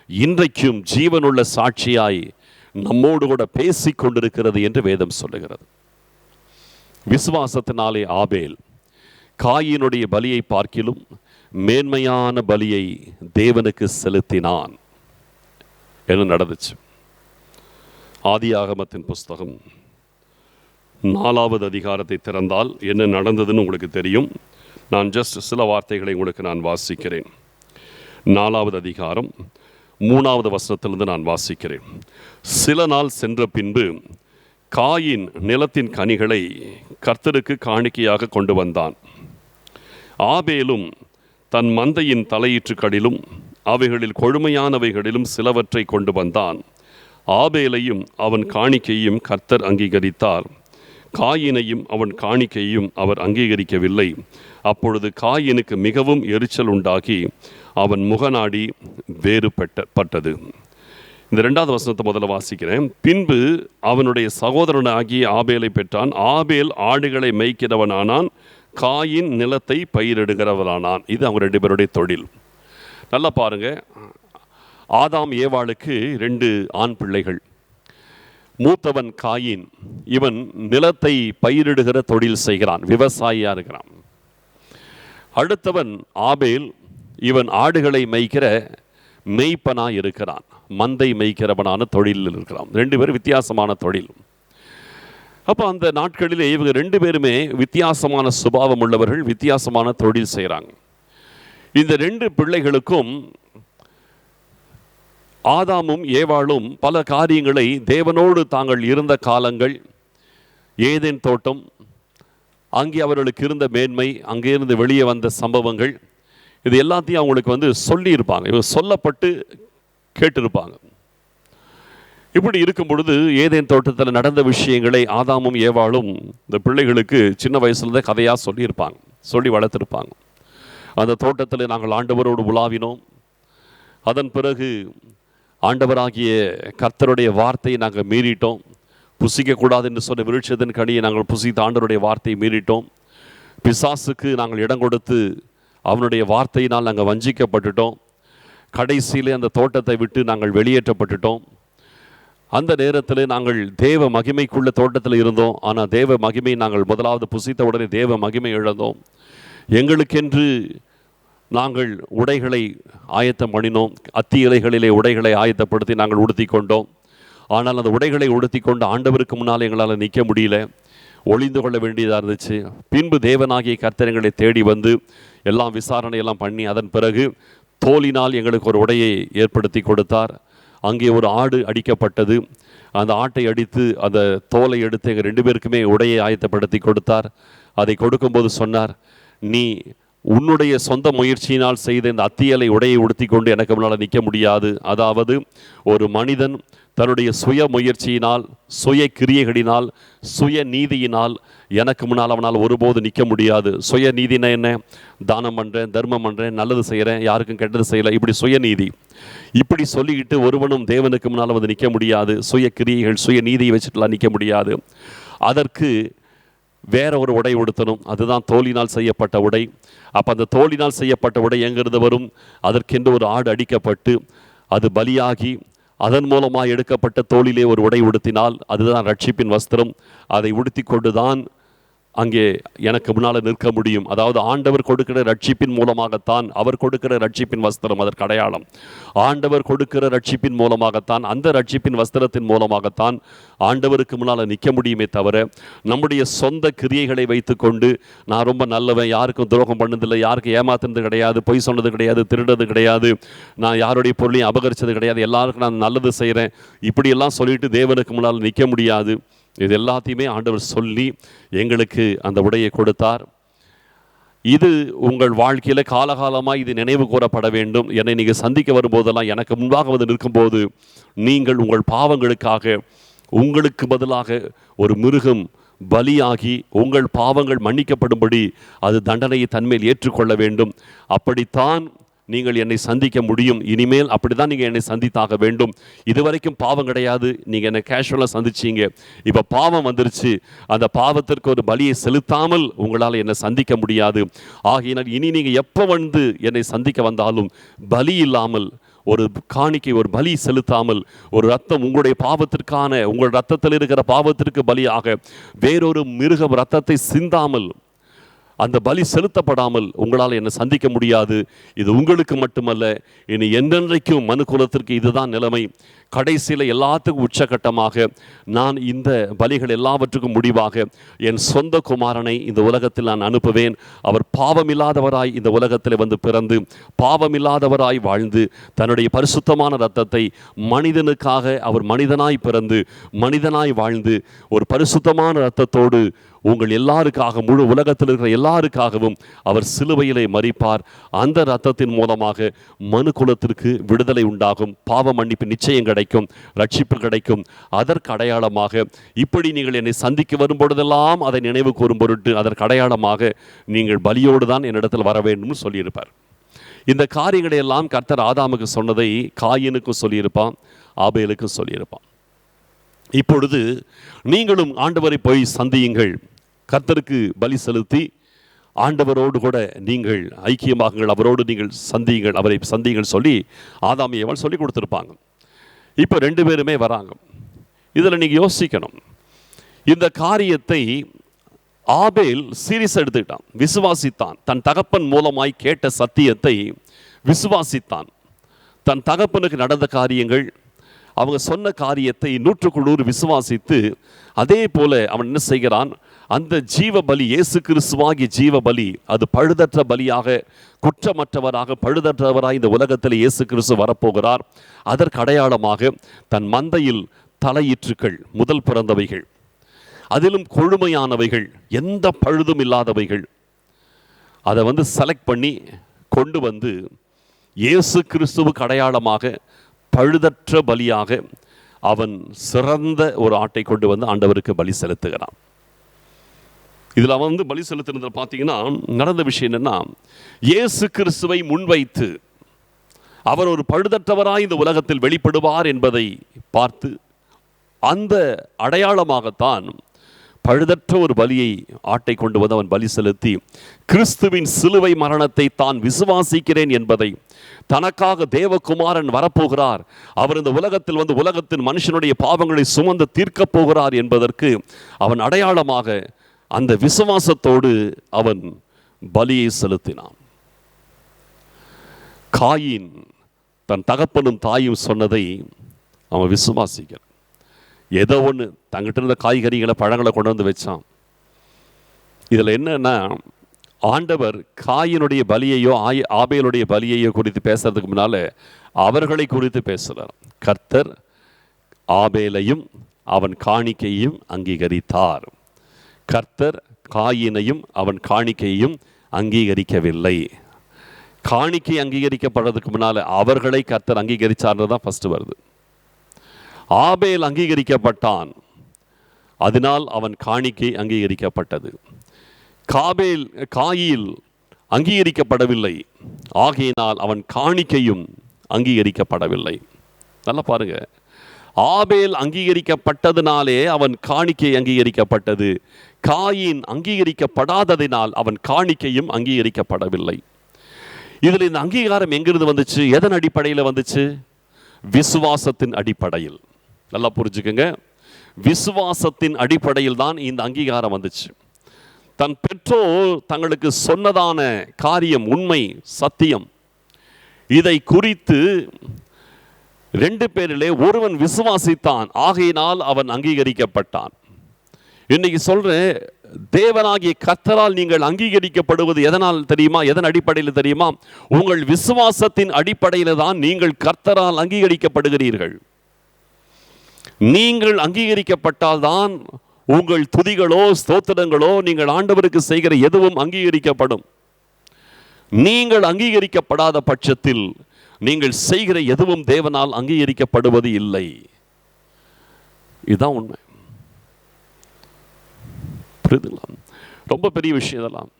இன்றைக்கும் ஜீவனுள்ள சாட்சியாய் நம்மோடு கூட பேசிக்கொண்டிருக்கிறது என்று வேதம் சொல்லுகிறது. விசுவாசத்தினாலே ஆபேல் காயினுடைய பலியை பார்க்கிலும் மேன்மையான பலியை தேவனுக்கு செலுத்தினான். என்ன நடந்துச்சு? ஆதியாகமத்தின் புஸ்தகம் 4வது அதிகாரத்தை திறந்தால் என்ன நடந்ததுன்னு உங்களுக்கு தெரியும். நான் ஜஸ்ட் சில வார்த்தைகளை உங்களுக்கு நான் வாசிக்கிறேன். 4வது அதிகாரம் 3வது வசனத்திலிருந்து நான் வாசிக்கிறேன். சில நாள் சென்ற பின்பு காயின் நிலத்தின் கனிகளை கர்த்தருக்கு காணிக்கையாக கொண்டு வந்தான். ஆபேலும் தன் மந்தையின் தலையீற்றுகளிலும் அவைகளில் கொழுமையானவைகளிலும் சிலவற்றை கொண்டு வந்தான். ஆபேலையும் அவன் காணிக்கையும் கர்த்தர் அங்கீகரித்தார், காயினையும் அவன் காணிக்கையும் அவர் அங்கீகரிக்கவில்லை. அப்பொழுது காயினுக்கு மிகவும் எரிச்சல் உண்டாகி அவன் முகநாடி வேறுபட்டது. இந்த 2வது வசனத்தை முதல்ல வாசிக்கிறேன். பின்பு அவனுடைய சகோதரனாகிய ஆபேலை பெற்றான். ஆபேல் ஆடுகளை மேய்க்கிறவனானான், காயின் நிலத்தை பயிரிடுகிறவனானான். இது அவங்க 2 பேருடைய தொழில். நல்லா பாருங்க, ஆதாம் ஏவாளுக்கு 2 ஆண் பிள்ளைகள். மூத்தவன் காயின், இவன் நிலத்தை பயிரிடுகிற தொழில் செய்கிறான், விவசாயியா இருக்கிறான். அடுத்தவன் ஆபேல், இவன் ஆடுகளை மேய்க்கிற மெய்ப்பனா இருக்கிறான், மந்தை மேய்க்கிறவனான தொழிலில் இருக்கிறான். 2 பேரும் வித்தியாசமான தொழில். அப்போ அந்த நாட்களிலே இவங்க 2 பேருமே வித்தியாசமான சுபாவம் உள்ளவர்கள், வித்தியாசமான தொழில் செய்கிறாங்க. இந்த 2 பிள்ளைகளுக்கும் ஆதாமும் ஏவாளும் பல காரியங்களை தேவனோடு தாங்கள் இருந்த காலங்கள், ஏதேன் தோட்டம், அங்கே அவர்களுக்கு இருந்த மேன்மை, அங்கே இருந்து வெளியே வந்த சம்பவங்கள், இது எல்லாத்தையும் அவங்களுக்கு சொல்லியிருப்பாங்க, இவங்க சொல்லப்பட்டு கேட்டிருப்பாங்க. இப்படி இருக்கும் பொழுது ஏதேன் தோட்டத்தில் நடந்த விஷயங்களை ஆதாமும் ஏவாளும் இந்த பிள்ளைகளுக்கு சின்ன வயசுலேருந்தே கதையாக சொல்லியிருப்பாங்க, சொல்லி வளர்த்துருப்பாங்க. அந்த தோட்டத்தில் நாங்கள் ஆண்டவரோடு உலாவினோம், அதன் பிறகு ஆண்டவராகிய கர்த்தருடைய வார்த்தையை நாங்கள் மீறிட்டோம், புசிக்கக்கூடாது என்று சொன்ன விருட்சத்தின் கனியை நாங்கள் புசித்து ஆண்டவருடைய வார்த்தையை மீறிட்டோம், பிசாசுக்கு நாங்கள் இடம் கொடுத்து அவனுடைய வார்த்தையினால் நாங்கள் வஞ்சிக்கப்பட்டுட்டோம், கடைசியிலே அந்த தோட்டத்தை விட்டு நாங்கள் வெளியேற்றப்பட்டுட்டோம். அந்த நேரத்தில் நாங்கள் தேவ மகிமைக்குள்ள தோட்டத்தில் இருந்தோம். ஆனால் தேவ மகிமை நாங்கள் முதலாவது புசித்த உடனே தேவ மகிமை இழந்தோம். எங்களுக்கென்று நாங்கள் உடைகளை ஆயத்தம் பண்ணினோம். அத்தி இலைகளிலே உடைகளை ஆயத்தப்படுத்தி நாங்கள் உடுத்தி கொண்டோம். ஆனால் அந்த உடைகளை உடுத்தி கொண்டு ஆண்டவருக்கு முன்னால் எங்களால் நிற்க முடியல, ஒளிந்து கொள்ள வேண்டியதாக இருந்துச்சு. பின்பு தேவனாகிய கர்த்தர் எங்களை தேடி வந்து எல்லாம் விசாரணையெல்லாம் பண்ணி அதன் பிறகு தோலினால் எங்களுக்கு ஒரு உடையை ஏற்படுத்தி கொடுத்தார். அங்கே ஒரு ஆடு அடிக்கப்பட்டது. அந்த ஆட்டை அடித்து அந்த தோலை எடுத்து எங்கள் 2 பேருக்குமே உடையை ஆயத்தப்படுத்தி கொடுத்தார். அதை கொடுக்கும்போது சொன்னார், நீ உன்னுடைய சொந்த முயற்சியினால் செய்த இந்த அத்தியலை உடையை உடுத்தி கொண்டு எனக்கு முன்னால் நிற்க முடியாது. அதாவது ஒரு மனிதன் தன்னுடைய சுய முயற்சியினால், சுய கிரியைகளினால், சுய நீதியினால் எனக்கு முன்னால் அவனால் ஒருபோது நிற்க முடியாது. சுய நீதினா என்ன? தானம் பண்ணுறேன், தர்மம் பண்ணுறேன், நல்லது செய்கிறேன், யாருக்கும் கெட்டது செய்யலை, இப்படி சுயநீதி. இப்படி சொல்லிக்கிட்டு ஒருவனும் தேவனுக்கு முன்னால் வந்து நிற்க முடியாது. சுய கிரியைகள், சுய நீதியை வச்சுட்டுலாம் நிற்க முடியாது. அதற்கு வேற ஒரு உடை உடுத்தணும். அதுதான் தோலினால் செய்யப்பட்ட உடை. அப்போ அந்த தோலினால் செய்யப்பட்ட உடை எங்கிருந்து வரும்? அதற்கென்று ஒரு ஆடு அடிக்கப்பட்டு அது பலியாகி அதன் மூலமாக எடுக்கப்பட்ட தோளிலே ஒரு உடை உடுத்தினால் அதுதான் ரட்சிப்பின் வஸ்திரம். அதை உடுத்தி கொண்டு தான் அங்கே எனக்கு முன்னால் நிற்க முடியும். அதாவது ஆண்டவர் கொடுக்கிற ரட்சிப்பின் மூலமாகத்தான், அவர் கொடுக்கிற ரட்சிப்பின் வஸ்திரம் அதற்கு அடையாளம். ஆண்டவர் கொடுக்கிற ரட்சிப்பின் மூலமாகத்தான், அந்த ரட்சிப்பின் வஸ்திரத்தின் மூலமாகத்தான் ஆண்டவருக்கு முன்னால் நிற்க முடியுமே தவிர, நம்முடைய சொந்த கிரியைகளை வைத்துக்கொண்டு நான் ரொம்ப நல்லவன், யாருக்கும் துரோகம் பண்ணதில்லை, யாருக்கும் ஏமாத்துனது கிடையாது, பொய் சொன்னது கிடையாது, திருடுறது கிடையாது, நான் யாருடைய பொருளையும் அபகரித்தது கிடையாது, எல்லாருக்கும் நான் நல்லது செய்கிறேன், இப்படியெல்லாம் சொல்லிட்டு தேவனுக்கு முன்னால் நிற்க முடியாது. இது எல்லாத்தையுமே ஆண்டவர் சொல்லி எங்களுக்கு அந்த உடையை கொடுத்தார். இது உங்கள் வாழ்க்கையில் காலகாலமாக இது நினைவு கூறப்பட வேண்டும். என்னை நீங்கள் சந்திக்க வரும்போதெல்லாம், எனக்கு முன்பாக வந்து நிற்கும்போது, நீங்கள் உங்கள் பாவங்களுக்காக உங்களுக்கு பதிலாக ஒரு மிருகம் பலியாகி உங்கள் பாவங்கள் மன்னிக்கப்படும்படி அது தண்டனையை தன்மேல் ஏற்றுக்கொள்ள வேண்டும். அப்படித்தான் நீங்கள் என்னை சந்திக்க முடியும். இனிமேல் அப்படி தான் நீங்கள் என்னை சந்தித்தாக வேண்டும். இதுவரைக்கும் பாவம் கிடையாது, நீங்கள் என்னை கேஷுவலாக சந்திச்சிங்க. இப்போ பாவம் வந்துருச்சு. அந்த பாவத்திற்கு ஒரு பலியை செலுத்தாமல் உங்களால் என்னை சந்திக்க முடியாது. ஆகையினால் இனி நீங்கள் எப்போ வந்து என்னை சந்திக்க வந்தாலும் பலி இல்லாமல், ஒரு காணிக்கை, ஒரு பலி செலுத்தாமல், ஒரு ரத்தம் உங்களுடைய பாவத்திற்கான, உங்கள் ரத்தத்தில் இருக்கிற பாவத்திற்கு பலியாக வேறொரு மிருகம் ரத்தத்தை சிந்தாமல், அந்த பலி செலுத்தப்படாமல் உங்களால் என்னை சந்திக்க முடியாது. இது உங்களுக்கு மட்டுமல்ல, இனி என்றென்றைக்கும் மனுக்குலத்திற்கு இதுதான் நிலைமை. கடைசியில் எல்லாத்துக்கும் உச்சகட்டமாக நான் இந்த பலிகள் எல்லாவற்றுக்கும் முடிவாக என் சொந்த குமாரனை இந்த உலகத்தில் நான் அனுப்புவேன். அவர் பாவமில்லாதவராய் இந்த உலகத்தில் வந்து பிறந்து பாவமில்லாதவராய் வாழ்ந்து தன்னுடைய பரிசுத்தமான இரத்தத்தை மனிதனுக்காக, அவர் மனிதனாய் பிறந்து மனிதனாய் வாழ்ந்து ஒரு பரிசுத்தமான இரத்தத்தோடு உங்கள் எல்லாருக்காக, முழு உலகத்தில் இருக்கிற எல்லாருக்காகவும் அவர் சிலுவையிலே மரிப்பார். அந்த இரத்தத்தின் மூலமாக மனு குலத்திற்கு விடுதலை உண்டாகும், பாவ மன்னிப்பு நிச்சயம் கிடைக்கும், ரட்சிப்பு கிடைக்கும். அதற்கு அடையாளமாக இப்படி நீங்கள் என்னை சந்திக்க வரும்பொழுதெல்லாம் அதை நினைவு கூறும் பொருட்டு அதற்கு அடையாளமாக நீங்கள் பலியோடு தான் என்னிடத்தில் வர வேண்டும் சொல்லியிருப்பார். இந்த காரியங்களை எல்லாம் கர்த்தர் ஆதாமுக்கு சொன்னதை காயினுக்கும் சொல்லியிருப்பான், ஆபேலுக்கும் சொல்லியிருப்பான். இப்பொழுது நீங்களும் ஆண்டவரை போய் சந்தியுங்கள், கர்த்தருக்கு பலி செலுத்தி ஆண்டவரோடு கூட நீங்கள் ஐக்கியமாகுங்கள், அவரோடு நீங்கள் சந்தியுங்கள், அவரை சந்தியுங்கள் சொல்லி ஆதாம் ஏவாள் சொல்லி கொடுத்துருப்பாங்க. இப்போ 2 பேருமே வராங்க. இதில் நீங்கள் யோசிக்கணும், இந்த காரியத்தை ஆபேல் சீரியஸ் எடுத்துக்கிட்டான், விசுவாசித்தான். தன் தகப்பன் மூலமாய் கேட்ட சத்தியத்தை விசுவாசித்தான். தன் தகப்பனுக்கு நடந்த காரியங்கள், அவங்க சொன்ன காரியத்தை 100க்கு 100 விசுவாசித்து, அதே போல அவன் என்ன செய்கிறான், அந்த ஜீவ பலி, இயேசு கிறிஸ்துவாகிய ஜீவ பலி, அது பழுதற்ற பலியாக, குற்றமற்றவராக, பழுதற்றவராக இந்த உலகத்தில் இயேசு கிறிஸ்து வரப்போகிறார். அதற்கு அடையாளமாக தன் மந்தையில் தலையீற்றுக்கள், முதல் பிறந்தவைகள், அதிலும் கொழுமையானவைகள், எந்த பழுதும் இல்லாதவைகள், அதை செலக்ட் பண்ணி கொண்டு வந்து இயேசு கிறிஸ்துவுக்கு அடையாளமாக பழுதற்ற பலியாக அவன் சிறந்த ஒரு ஆட்டை கொண்டு வந்து ஆண்டவருக்கு பலி செலுத்துகிறான். இதில் அவன் பலி செலுத்துறதுல பார்த்தீங்கன்னா நடந்த விஷயம் என்னன்னா, இயேசு கிறிஸ்துவை முன்வைத்து அவர் ஒரு பழுதற்றவராய் இந்த உலகத்தில் வெளிப்படுவார் என்பதை பார்த்து அந்த அடையாளமாகத்தான் பழுதற்ற ஒரு பலியை ஆட்டை கொண்டு வந்து அவன் பலி செலுத்தி கிறிஸ்துவின் சிலுவை மரணத்தை தான் விசுவாசிக்கிறேன் என்பதை, தனக்காக தேவகுமாரன் வரப்போகிறார், அவர் இந்த உலகத்தில் வந்து உலகத்தின் மனுஷனுடைய பாவங்களை சுமந்து தீர்க்கப் போகிறார் என்பதற்கு அவன் அடையாளமாக அந்த விசுவாசத்தோடு அவன் பலியை செலுத்தினான். காயின் தன் தகப்பனும் தாயும் சொன்னதை அவன் விசுவாசிக்கிறான். ஏதோ ஒன்று தங்கிட்ட இருந்த காய்கறிகளை பழங்களை கொண்டு வந்து வச்சான். இதில் என்னன்னா, ஆண்டவர் காயினுடைய பலியையோ ஆபேலுடைய பலியையோ குறித்து பேசுறதுக்கு முன்னால அவர்களை குறித்து பேசுகிறார். கர்த்தர் ஆபேலையும் அவன் காணிக்கையும் அங்கீகரித்தார். கர்த்தர் காயினையும் அவன் காணிக்கையும் அங்கீகரிக்கவில்லை. காணிக்கை அங்கீகரிக்கப்படுறதுக்கு முன்னால அவர்களை கர்த்தர் அங்கீகரிச்சார்னு தான் ஃபர்ஸ்ட் வருது. ஆபேல் அங்கீகரிக்கப்பட்டான், அதனால் அவன் காணிக்கை அங்கீகரிக்கப்பட்டது. காயில் அங்கீகரிக்கப்படவில்லை, ஆகையினால் அவன் காணிக்கையும் அங்கீகரிக்கப்படவில்லை. நல்லா பாருங்க, ஆபேல் அங்கீகரிக்கப்பட்டதினாலே அவன் காணிக்கை அங்கீகரிக்கப்பட்டது. காயின் அங்கீகரிக்கப்படாததினால் அவன் காணிக்கையும் அங்கீகரிக்கப்படவில்லை. இதில் இந்த அங்கீகாரம் எங்கிருந்து வந்துச்சு? எதன் அடிப்படையில் வந்துச்சு? விசுவாசத்தின் அடிப்படையில். நல்லா புரிஞ்சுக்கங்க, விசுவாசத்தின் அடிப்படையில் தான் இந்த அங்கீகாரம் வந்துச்சு. தன் பெற்றோர் தங்களுக்கு சொன்னதான காரியம் உண்மை, சத்தியம். இதை குறித்து 2 பேரிலே ஒருவன் விசுவாசித்தான், ஆகையினால் அவன் அங்கீகரிக்கப்பட்டான். இன்னைக்கு சொல்றேன், தேவனாகிய கர்த்தரால் நீங்கள் அங்கீகரிக்கப்படுவது எதனால் தெரியுமா? எதன் அடிப்படையில் தெரியுமா? உங்கள் விசுவாசத்தின் அடிப்படையில் தான் நீங்கள் கர்த்தரால் அங்கீகரிக்கப்படுகிறீர்கள். நீங்கள் அங்கீகரிக்கப்பட்டால் தான் உங்கள் துதிகளோ ஸ்தோத்திரங்களோ நீங்கள் ஆண்டவருக்கு செய்கிற எதுவும் அங்கீகரிக்கப்படும். நீங்கள் அங்கீகரிக்கப்படாத பட்சத்தில் நீங்கள் செய்கிற எதுவும் தேவனால் அங்கீகரிக்கப்படுவது இல்லை. இதுதான் உண்மை. ரொம்ப பெரிய விஷயம் இதெல்லாம்.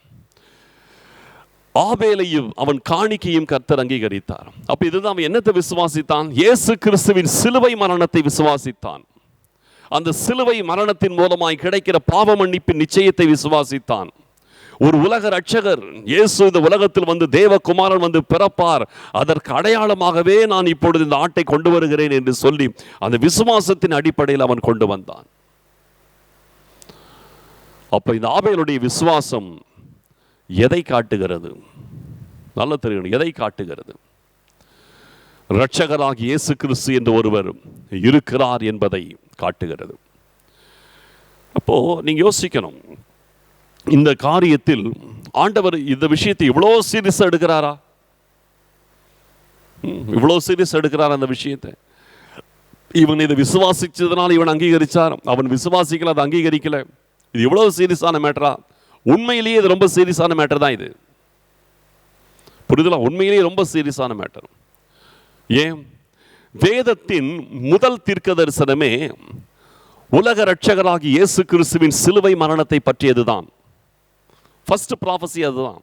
ஆபேலையும் அவன் காணிக்கையும் கர்த்தர் அங்கீகரித்தார். அப்ப இதுதான் அவன் என்னத்தை விசுவாசித்தான்? இயேசு கிறிஸ்துவின் சிலுவை மரணத்தை விசுவாசித்தான். அந்த சிலுவை மரணத்தின் மூலமாய் கிடைக்கிற பாவ மன்னிப்பின் நிச்சயத்தை விசுவாசித்தான். ஒரு உலக ரட்சகர் இயேசு இந்த உலகத்தில் வந்து தேவகுமாரன் வந்து பிறப்பார், அதற்கு அடையாளமாகவே நான் இப்பொழுது இந்த ஆட்டை கொண்டு வருகிறேன் என்று சொல்லி அந்த விசுவாசத்தின் அடிப்படையில் அவன் கொண்டு வந்தான். அப்ப இந்த ஆபேலுடைய விசுவாசம் எதை காட்டுகிறது? நல்ல தெரியும், எதை காட்டுகிறது? இரட்சகராகிய இயேசு கிறிஸ்து என்று ஒருவர் இருக்கிறார் என்பதை காட்டுகிறது. அப்போ நீங்க யோசிக்கணும், இந்த காரியத்தில் ஆண்டவர் இந்த விஷயத்தை இவ்வளோ சீரியஸா எடுக்கிறாரா? இவ்வளோ சீரியஸ் எடுக்கிறார் அந்த விஷயத்தை. இவன் இதை விசுவாசிச்சதுனால இவன் அங்கீகரிச்சார், அவன் விசுவாசிக்கல, அதை அங்கீகரிக்கல. இது எவ்வளவு சீரியஸான மேட்டரா? உண்மையிலேயே இது ரொம்ப சீரியஸான மேட்டர் தான். இது புரிதலா? உண்மையிலேயே ரொம்ப சீரியஸான மேட்டர். ஏன்? வேதத்தின் முதல் தீர்க்க தரிசனமே உலக ரட்சகராகிய இயேசு கிறிஸ்துவின் சிலுவை மரணத்தை பற்றியதுதான். ஃபர்ஸ்ட் ப்ராஃபஸி அதுதான்.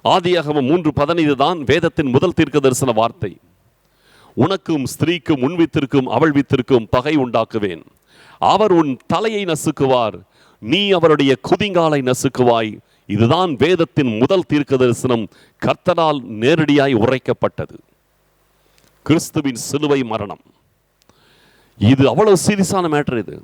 ஆதியாகமம் 3:15 தான் வேதத்தின் முதல் தீர்க்க தரிசன வார்த்தை. உனக்கும் ஸ்திரீக்கும் உன் வித்திற்கும் அவள் வித்திற்கும் பகை உண்டாக்குவேன், அவர் உன் தலையை நசுக்குவார், நீ அவருடைய குதிங்காலை நசுக்குவாய். இதுதான் வேதத்தின் முதல் தீர்க்க தரிசனம், கர்த்தரால் நேரடியாய் உரைக்கப்பட்டது. கிறிஸ்துவின் சிலுவை மரணம் இது அவ்வளவு சீரியஸான மேட்டர். இது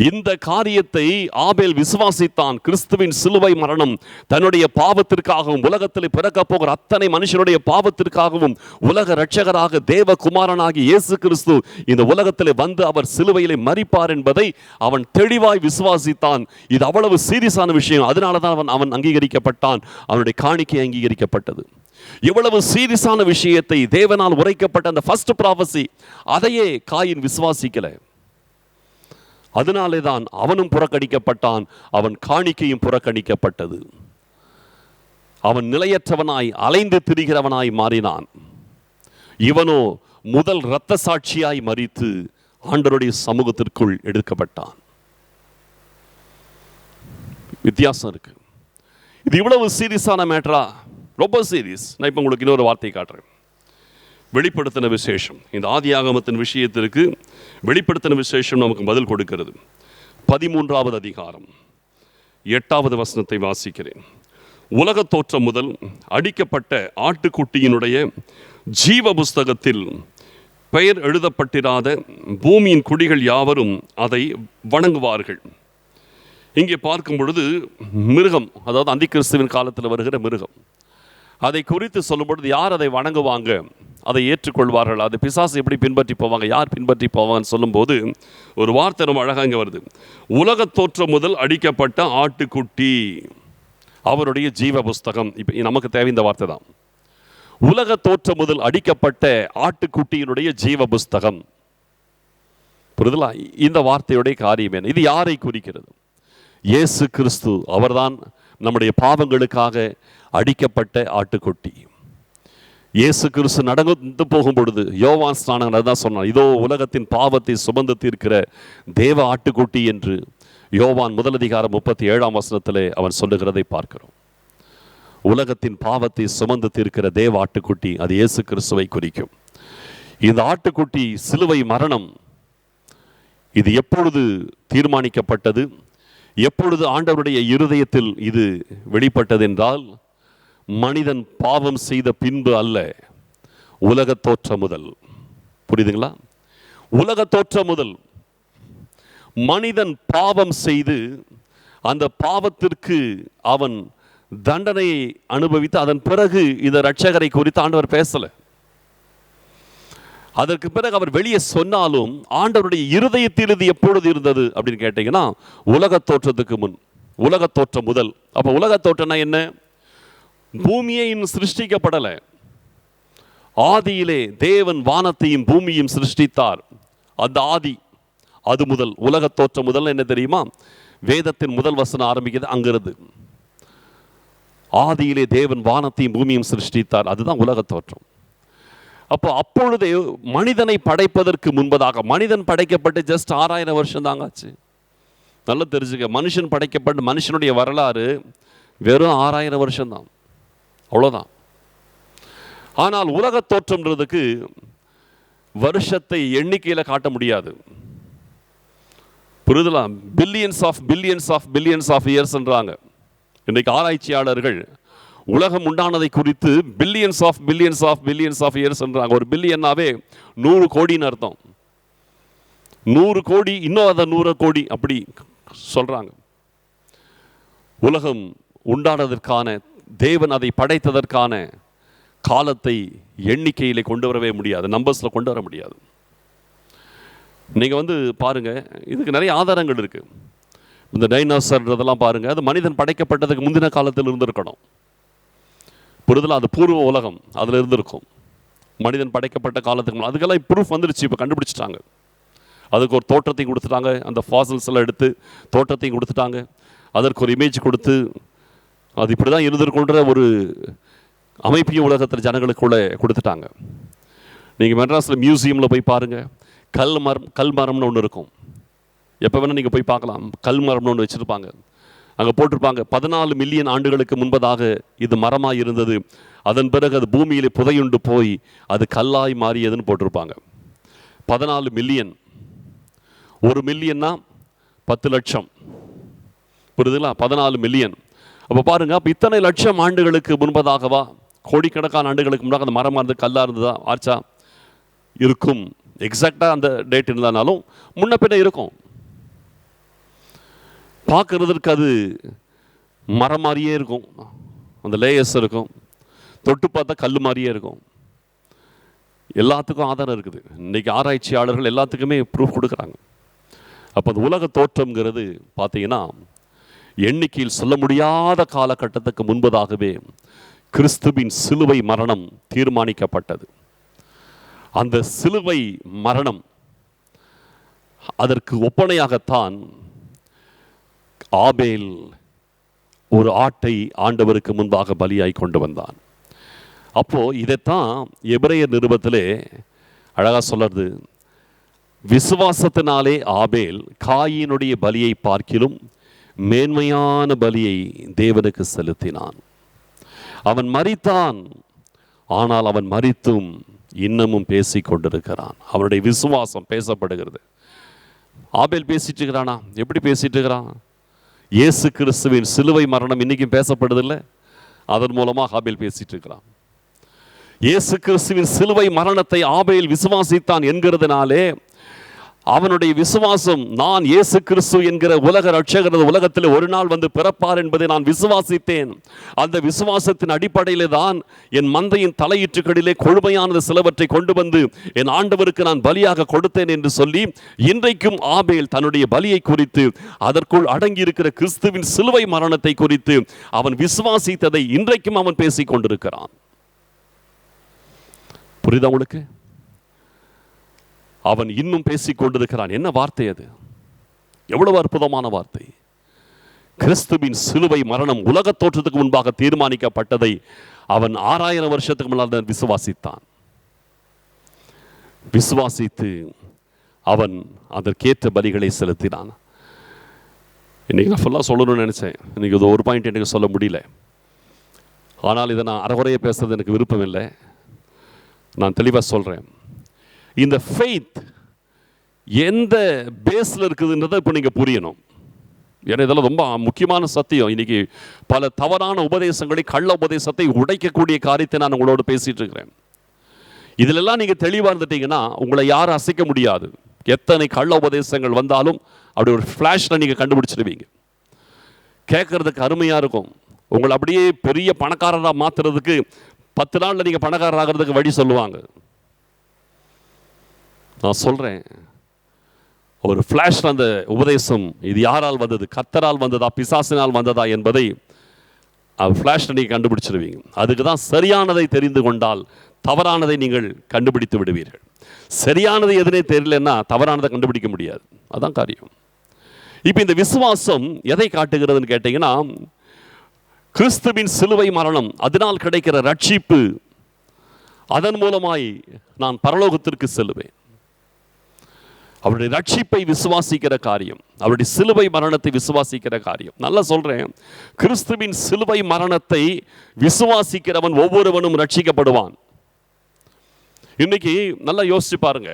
இந்த காரியத்தை ஆபேல் விசுவாசித்தான். கிறிஸ்துவின் சிலுவை மரணம் தன்னுடைய பாவத்திற்காகவும் உலகத்தில் பிறக்க போகிற அத்தனை மனுஷனுடைய பாவத்திற்காகவும் உலக இரட்சகராக தேவகுமாரனாகிய இயேசு கிறிஸ்து இந்த உலகத்தில் வந்து அவர் சிலுவையிலே மரிப்பார் என்பதை அவன் தெளிவாய் விசுவாசித்தான். இது அவ்வளவு சீரியஸான விஷயம். அதனால தான் அவன் அங்கீகரிக்கப்பட்டான், அவனுடைய காணிக்கை அங்கீகரிக்கப்பட்டது. எவ்வளவு சீரியஸான விஷயத்தை தேவனால் உரைக்கப்பட்ட அந்த ஃபர்ஸ்ட் ப்ராஃபஸி, அதையே காயின் விசுவாசிக்கல. அதனாலே தான் அவனும் புறக்கணிக்கப்பட்டான், அவன் காணிக்கையும் புறக்கணிக்கப்பட்டது. அவன் நிலையற்றவனாய் அலைந்து திரிகிறவனாய் மாறினான். இவனோ முதல் இரத்த சாட்சியாய் மரித்து ஆண்டவருடைய சமூகத்திற்குள் எடுக்கப்பட்டான். வித்தியாசம் இருக்கு. இது இவ்வளவு சீரியஸான மேட்டரா? ரொம்ப சீரியஸ். நான் இப்போ உங்களுக்கு இன்னொரு வார்த்தை காட்டுறேன். வெளிப்படுத்தின விசேஷம், இந்த ஆதியாகமத்தின் விஷயத்திற்கு வெளிப்படுத்தின விசேஷம் நமக்கு பதில் கொடுக்கிறது. 13வது அதிகாரம் 8வது வசனத்தை வாசிக்கிறேன். உலகத் தோற்றம் முதல் அடிக்கப்பட்ட ஆட்டுக்குட்டியினுடைய ஜீவ புஸ்தகத்தில் பெயர் எழுதப்பட்டிராத பூமியின் குடிகள் யாவரும் அதை வணங்குவார்கள். இங்கே பார்க்கும் பொழுது மிருகம், அதாவது அந்திகிறிஸ்துவின் காலத்தில் வருகிற மிருகம், அதை குறித்து சொல்லும் பொழுது யார் அதை வணங்குவாங்க, அதை ஏற்றுக்கொள்வார்கள், அதை பிசாசு எப்படி பின்பற்றி போவாங்க, யார் பின்பற்றி போவாங்கன்னு சொல்லும்போது ஒரு வார்த்தை ரொம்ப அழகாக இங்கே வருது. உலகத் தோற்றம் முதல் அடிக்கப்பட்ட ஆட்டுக்குட்டி அவருடைய ஜீவ புஸ்தகம். இப்போ நமக்கு தேவை இந்த வார்த்தை தான். உலக தோற்றம் முதல் அடிக்கப்பட்ட ஆட்டுக்குட்டியினுடைய ஜீவ புஸ்தகம். புரியுதுங்களா? இந்த வார்த்தையுடைய காரியம் என்ன? இது யாரை குறிக்கிறது? இயேசு கிறிஸ்து. அவர்தான் நம்முடைய பாவங்களுக்காக அடிக்கப்பட்ட ஆட்டுக்குட்டி. இயேசு கிறிஸ்து நடந்து போகும் பொழுது யோவான் ஸ்நானகன் தான் சொன்னான், இதோ உலகத்தின் பாவத்தை சுமந்து தீர்க்கிற தேவ ஆட்டுக்குட்டி என்று யோவான் 1:37 வசனத்திலே அவன் சொல்லுகிறதை பார்க்கிறோம். உலகத்தின் பாவத்தை சுமந்து தீர்க்கிற தேவ ஆட்டுக்குட்டி, அது இயேசு கிறிஸ்துவை குறிக்கும். இந்த ஆட்டுக்குட்டி சிலுவை மரணம், இது எப்பொழுது தீர்மானிக்கப்பட்டது, எப்பொழுது ஆண்டவருடைய இருதயத்தில் இது வெளிப்பட்டது என்றால், மனிதன் பாவம் செய்த பின்பு அல்ல, உலக தோற்றம் முதல். புரியுதுங்களா? உலக தோற்றம் முதல் மனிதன் பாவம் செய்து அந்த பாவத்திற்கு அவன் தண்டனையை அனுபவித்து அதன் பிறகு இந்த இரட்சகரை குறித்து ஆண்டவர் பேசல. அதற்கு பிறகு அவர் வெளியே சொன்னாலும் ஆண்டவருடைய இருதயத்தில் இது எப்பொழுது இருந்தது அப்படின்னு கேட்டீங்கன்னா, உலக தோற்றத்துக்கு முன், உலக தோற்றம் முதல். அப்ப உலக தோற்றம்னா என்ன? பூமியே இன்னும் சிருஷ்டிக்கப்படலை. ஆதியிலே தேவன் வானத்தையும் பூமியையும் சிருஷ்டித்தார். அந்த ஆதி, அது முதல், உலக தோற்றம் முதல் என்ன தெரியுமா? வேதத்தின் முதல் வசனம் ஆரம்பிக்கிறது அங்கிருந்து. ஆதியிலே தேவன் வானத்தையும் பூமியையும் சிருஷ்டித்தார், அதுதான் உலக தோற்றம். அப்பொழுதே மனிதனை படைப்பதற்கு முன்பதாக, மனிதன் படைக்கப்பட்டு ஜஸ்ட் 6000 வருஷம் தாங்க ஆச்சு. நல்லா தெரிஞ்சுக்க, மனுஷன் படைக்கப்பட்டு மனுஷனுடைய வரலாறு வெறும் 6000 வருஷம் தான், அவ்வளோதான். ஆனால் உலக தோற்றம்ன்றதுக்கு வருஷத்தை எண்ணிக்கையில் காட்ட முடியாது. புரிதலாம்? Billions of billions of billions of இயர்ஸ்ன்றாங்க. இன்றைக்கு ஆராய்ச்சியாளர்கள் உலகம் உண்டானதை குறித்து billions of billions of billions of இயர்ஸ்ன்றாங்க. ஒரு பில்லியன்னாவே 100 கோடின்னு அர்த்தம். 100 கோடி, இன்னும் அதை 100 கோடி அப்படி சொல்றாங்க. உலகம் உண்டானதற்கான, தேவன் அதை படைத்ததற்கான காலத்தை எண்ணிக்கையிலே கொண்டு வரவே முடியாது, நம்பர்ஸ்ல கொண்டு வர முடியாது. நீங்க பாருங்க, இதுக்கு நிறைய ஆதாரங்கள் இருக்கு. இந்த டைனோசர்ன்றதெல்லாம் பாருங்க, அது மனிதன் படைக்கப்பட்டதுக்கு முந்தின காலத்தில் இருந்திருக்கணும். புரிதலா? அது பூர்வ உலகம், அதுல இருந்திருக்கும். மனிதன் படைக்கப்பட்ட காலத்துக்கு அதுக்கெல்லாம் ப்ரூஃப் வந்துருச்சு, இப்போ கண்டுபிடிச்சிட்டாங்க. அதுக்கு ஒரு தோற்றத்தையும் கொடுத்துட்டாங்க, அந்த ஃபாசில்ஸ் எல்லாம் எடுத்து தோற்றத்தையும் கொடுத்துட்டாங்க, அதற்கு ஒரு இமேஜ் கொடுத்து அது இப்படி தான் இருந்திருக்குன்ற ஒரு அமைப்பையும் உலகத்தில் ஜனங்களுக்குள்ளே கொடுத்துட்டாங்க. நீங்கள் மெட்ராஸில் மியூசியமில் போய் பாருங்கள், கல் மரம்னு ஒன்று இருக்கும். எப்போ வேணால் நீங்கள் போய் பார்க்கலாம். கல் மரம்னு ஒன்று வச்சுருப்பாங்க. அங்கே போட்டிருப்பாங்க, 14 மில்லியன் ஆண்டுகளுக்கு முன்பதாக இது மரமாக இருந்தது, அதன் பிறகு அது பூமியிலே புதையுண்டு போய் அது கல்லாய் மாறியதுன்னு போட்டிருப்பாங்க. 14 மில்லியன். 1 மில்லியன்னா 10 லட்சம். புரியுதுங்களா? 14 மில்லியன். அப்போ பாருங்க, அப்போ இத்தனை லட்சம் ஆண்டுகளுக்கு முன்பதாகவா, கோடிக்கணக்கான ஆண்டுகளுக்கு முன்னாக அந்த மரமாக இருந்து கல்லாக இருந்ததா, ஆச்சா இருக்கும். எக்ஸாக்டாக அந்த டேட் இருந்தாலும் முன்ன பின்ன இருக்கும். பார்க்கறதுக்கு அது மரம் மாதிரியே இருக்கும், அந்த லேயர்ஸ் இருக்கும். தொட்டு பார்த்தா கல் மாதிரியே இருக்கும். எல்லாத்துக்கும் ஆதாரம் இருக்குது. இன்னைக்கு ஆராய்ச்சியாளர்கள் எல்லாத்துக்குமே ப்ரூஃப் கொடுக்குறாங்க. அப்போ அந்த உலக தோற்றம்ங்கிறது பார்த்தீங்கன்னா எண்ணிக்கையில் சொல்ல முடியாத காலகட்டத்துக்கு முன்பதாகவே கிறிஸ்துவின் சிலுவை மரணம் தீர்மானிக்கப்பட்டது. அந்த சிலுவை மரணம், அதற்கு ஒப்பனையாகத்தான் ஆபேல் ஒரு ஆட்டை ஆண்டவருக்கு முன்பாக பலியாய் கொண்டு வந்தான். அப்போ இதைத்தான் எபிரேயர் நிருபத்திலே அழகா சொல்றது, விசுவாசத்தினாலே ஆபேல் காயினுடைய பலியை பார்க்கிலும் மேன்மையான பலியை தேவனுக்கு செலுத்தினான். அவன் மரித்தான், ஆனால் அவன் மரித்தும் இன்னமும் பேசிக் கொண்டிருக்கிறான். அவனுடைய விசுவாசம் பேசப்படுகிறது. ஆபேல் பேசிட்டு இருக்கிறானா? எப்படி பேசிட்டு இருக்கிறான்? இயேசு கிறிஸ்துவின் சிலுவை மரணம் இன்னைக்கும் பேசப்படுதில்லை, அதன் மூலமாக ஆபேல் பேசிட்டு இருக்கிறான். இயேசு கிறிஸ்துவின் சிலுவை மரணத்தை ஆபேல் விசுவாசித்தான் என்கிறதுனாலே அவனுடைய விசுவாசம், நான் இயேசு கிறிஸ்து என்கிற உலக ரட்சகர் உலகத்தில் ஒரு நாள் வந்து பிறப்பார் என்பதை நான் விசுவாசித்தேன். அந்த விசுவாசத்தின் அடிப்படையில் தான் என் மந்தையின் தலையீற்றுகளிலே கொழுமையானது சிலவற்றை கொண்டு வந்து என் ஆண்டவருக்கு நான் பலியாக கொடுத்தேன் என்று சொல்லி இன்றைக்கும் ஆபேல் தன்னுடைய பலியை குறித்து, அதற்குள் அடங்கியிருக்கிற கிறிஸ்துவின் சிலுவை மரணத்தை குறித்து அவன் விசுவாசித்ததை இன்றைக்கும் அவன் பேசிக் கொண்டிருக்கிறான். புரியுதா உங்களுக்கு? அவன் இன்னும் பேசிக் கொண்டிருக்கிறான். என்ன வார்த்தை அது? எவ்வளவு அற்புதமான வார்த்தை! கிறிஸ்துவின் சிலுவை மரணம் உலக தோற்றத்துக்கு முன்பாக தீர்மானிக்கப்பட்டதை அவன் 6000 வருஷத்துக்கு முன்னால் விசுவாசித்தான். விசுவாசித்து அவன் அதற்கேற்ற பலிகளை செலுத்தினான். இன்னைக்கு நான் ஃபுல்லாக சொல்லணும்னு நினைச்சேன். இன்னைக்கு இது ஒரு பாயிண்ட் எனக்கு சொல்ல முடியல. ஆனால் இதை நான் அறகுறைய பேசுறது எனக்கு விருப்பம் இல்லை. நான் தெளிவாக சொல்கிறேன். இந்த ஃபெய்த் எந்த பேஸில் இருக்குதுன்றதை இப்போ நீங்கள் புரியணும். ஏன்னா இதெல்லாம் ரொம்ப முக்கியமான சத்தியம். இன்னைக்கு பல தவறான உபதேசங்களை, கள்ள உபதேசத்தை உடைக்கக்கூடிய காரியத்தை நான் உங்களோடு பேசிகிட்டு இருக்கிறேன். இதிலெல்லாம் நீங்கள் தெளிவாக இருந்துட்டீங்கன்னா உங்களை யாரும் அசைக்க முடியாது. எத்தனை கள்ள உபதேசங்கள் வந்தாலும் அப்படி ஒரு ஃப்ளாஷில் நீங்கள் கண்டுபிடிச்சிடுவீங்க. கேட்குறதுக்கு அருமையாக இருக்கும். உங்களை அப்படியே பெரிய பணக்காரராக மாற்றுறதுக்கு 10 நாளில் நீங்கள் பணக்காரர் ஆகிறதுக்கு வழி சொல்லுவாங்க. நான் சொல்கிறேன், ஒரு ஃப்ளாஷில் அந்த உபதேசம் இது யாரால் வந்தது, கர்த்தரால் வந்ததா பிசாசினால் வந்ததா என்பதை ஃப்ளாஷில் நீங்கள் கண்டுபிடிச்சிடுவீங்க. அதுக்கு தான் சரியானதை தெரிந்து கொண்டால் தவறானதை நீங்கள் கண்டுபிடித்து விடுவீர்கள். சரியானது எதுனே தெரியலன்னா தவறானதை கண்டுபிடிக்க முடியாது. அதான் காரியம். இப்போ இந்த விசுவாசம் எதை காட்டுகிறதுன்னு கேட்டீங்கன்னா, கிறிஸ்துவின் சிலுவை மரணம், அதனால் கிடைக்கிற ரட்சிப்பு, அதன் மூலமாய் நான் பரலோகத்திற்கு செல்லுவேன். அவருடைய ரட்சிப்பை விசுவாசிக்கிற காரியம், அவருடைய சிலுவை மரணத்தை விசுவாசிக்கிற காரியம். நல்லா சொல்றேன், கிறிஸ்துவின் சிலுவை மரணத்தை விசுவாசிக்கிறவன் ஒவ்வொருவனும் ரட்சிக்கப்படுவான். இன்னைக்கு நல்லா யோசிச்சு பாருங்க,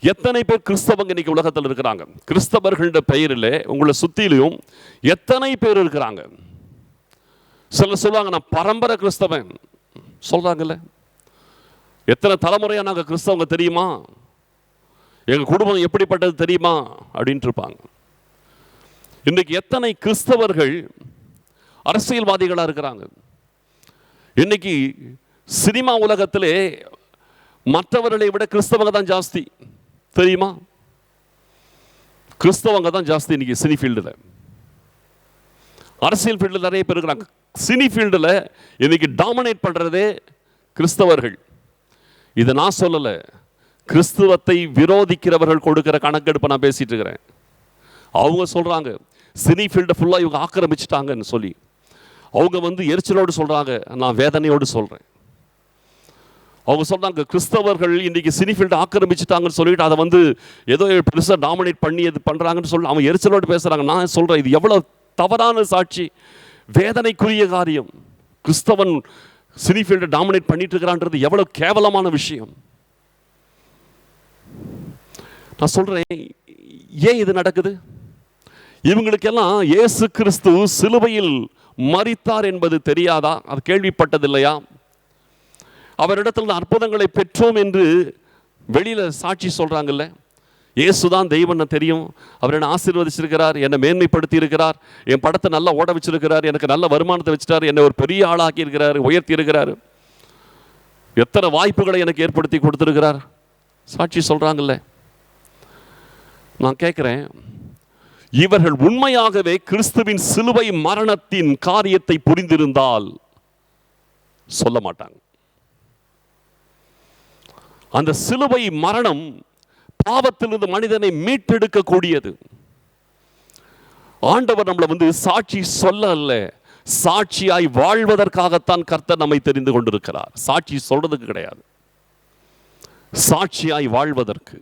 எத்தனை பேர் கிறிஸ்தவங்க இன்னைக்கு உலகத்தில் இருக்கிறாங்க? கிறிஸ்தவர்கள பெயரில் உங்களை சுத்திலையும் எத்தனை பேர் இருக்கிறாங்க? சிலர் சொல்லுவாங்க, நான் பரம்பரை கிறிஸ்தவன் சொல்றாங்கல்ல. எத்தனை தலைமுறையா நாங்க கிறிஸ்தவங்க தெரியுமா, எங்க குடும்பம் எப்படிப்பட்டது தெரியுமா அப்படின்ட்டு இருப்பாங்க. இன்னைக்கு எத்தனை கிறிஸ்தவர்கள் அரசியல்வாதிகளா இருக்கிறாங்க? இன்னைக்கு சினிமா உலகத்திலே மற்றவர்களை விட கிறிஸ்தவங்க தான் ஜாஸ்தி தெரியுமா? கிறிஸ்தவங்க தான் ஜாஸ்தி இன்னைக்கு சினி ஃபீல்டில். அரசியல் ஃபீல்டில் நிறைய பேர் இருக்கிறாங்க. சினி ஃபீல்டில் இன்னைக்கு டாமினேட் பண்ணுறதே கிறிஸ்தவர்கள். இதை நான் சொல்லலை, கிறிஸ்துவத்தை விரோதிக்கிறவர்கள் கொடுக்கிற கணக்கெடுப்பை நான் பேசிட்டு இருக்கிறேன். அவங்க சொல்கிறாங்க சினி ஃபீல்டை ஃபுல்லாக இவங்க ஆக்கிரமிச்சிட்டாங்கன்னு சொல்லி. அவங்க எரிச்சலோடு சொல்கிறாங்க, நான் வேதனையோடு சொல்கிறேன். அவங்க சொல்கிறாங்க கிறிஸ்தவர்கள் இன்றைக்கி சினி ஃபீல்டை ஆக்கிரமிச்சிட்டாங்கன்னு சொல்லிட்டு அதை ஏதோ பெருசாக டாமினேட் பண்ணி இது பண்ணுறாங்கன்னு சொல்லி அவங்க எரிச்சலோடு பேசுகிறாங்க. நான் சொல்கிறேன், இது எவ்வளோ தவறான சாட்சி, வேதனைக்குரிய காரியம். கிறிஸ்தவன் சினி ஃபீல்டை டாமினேட் பண்ணிட்டு இருக்கிறான்றது எவ்வளோ கேவலமான விஷயம். நான் சொல்கிறேன், ஏன் இது நடக்குது? இவங்களுக்கெல்லாம் இயேசு கிறிஸ்து சிலுவையில் மரித்தார் என்பது தெரியாதா? அது கேள்விப்பட்டதில்லையா? அவரிடத்தில் அற்புதங்களை பெற்றோம் என்று வெளியில் சாட்சி சொல்கிறாங்கல்ல. இயேசுதான் தெய்வம்னு தெரியும், அவர் என்னை ஆசீர்வதிச்சிருக்கிறார், என்னை மேன்மைப்படுத்தி இருக்கிறார், என் படத்தை நல்லா ஓட வச்சிருக்கிறார், எனக்கு நல்ல வருமானத்தை வச்சுட்டார், என்னை ஒரு பெரிய ஆளாக்கி இருக்கிறார், உயர்த்தி இருக்கிறார், எத்தனை வாய்ப்புகளை எனக்கு ஏற்படுத்தி கொடுத்துருக்கிறார், சாட்சி சொல்கிறாங்கல்ல. நான் கேட்குறேன், இவர்கள் உண்மையாகவே கிறிஸ்துவின் சிலுவை மரணத்தின் காரியத்தை புரிந்திருந்தால் சொல்ல மாட்டாங்க. அந்த சிலுவை மரணம் பாவத்திலிருந்து மனிதனை மீட்டெடுக்க கூடியது. ஆண்டவர் நம்மளை சாட்சி சொல்ல அல்ல, சாட்சியாய் வாழ்வதற்காகத்தான் கர்த்தர் நம்மை தெரிந்து கொண்டிருக்கிறார். சாட்சி சொல்றதுக்கு கிடையாது, சாட்சியாய் வாழ்வதற்கு.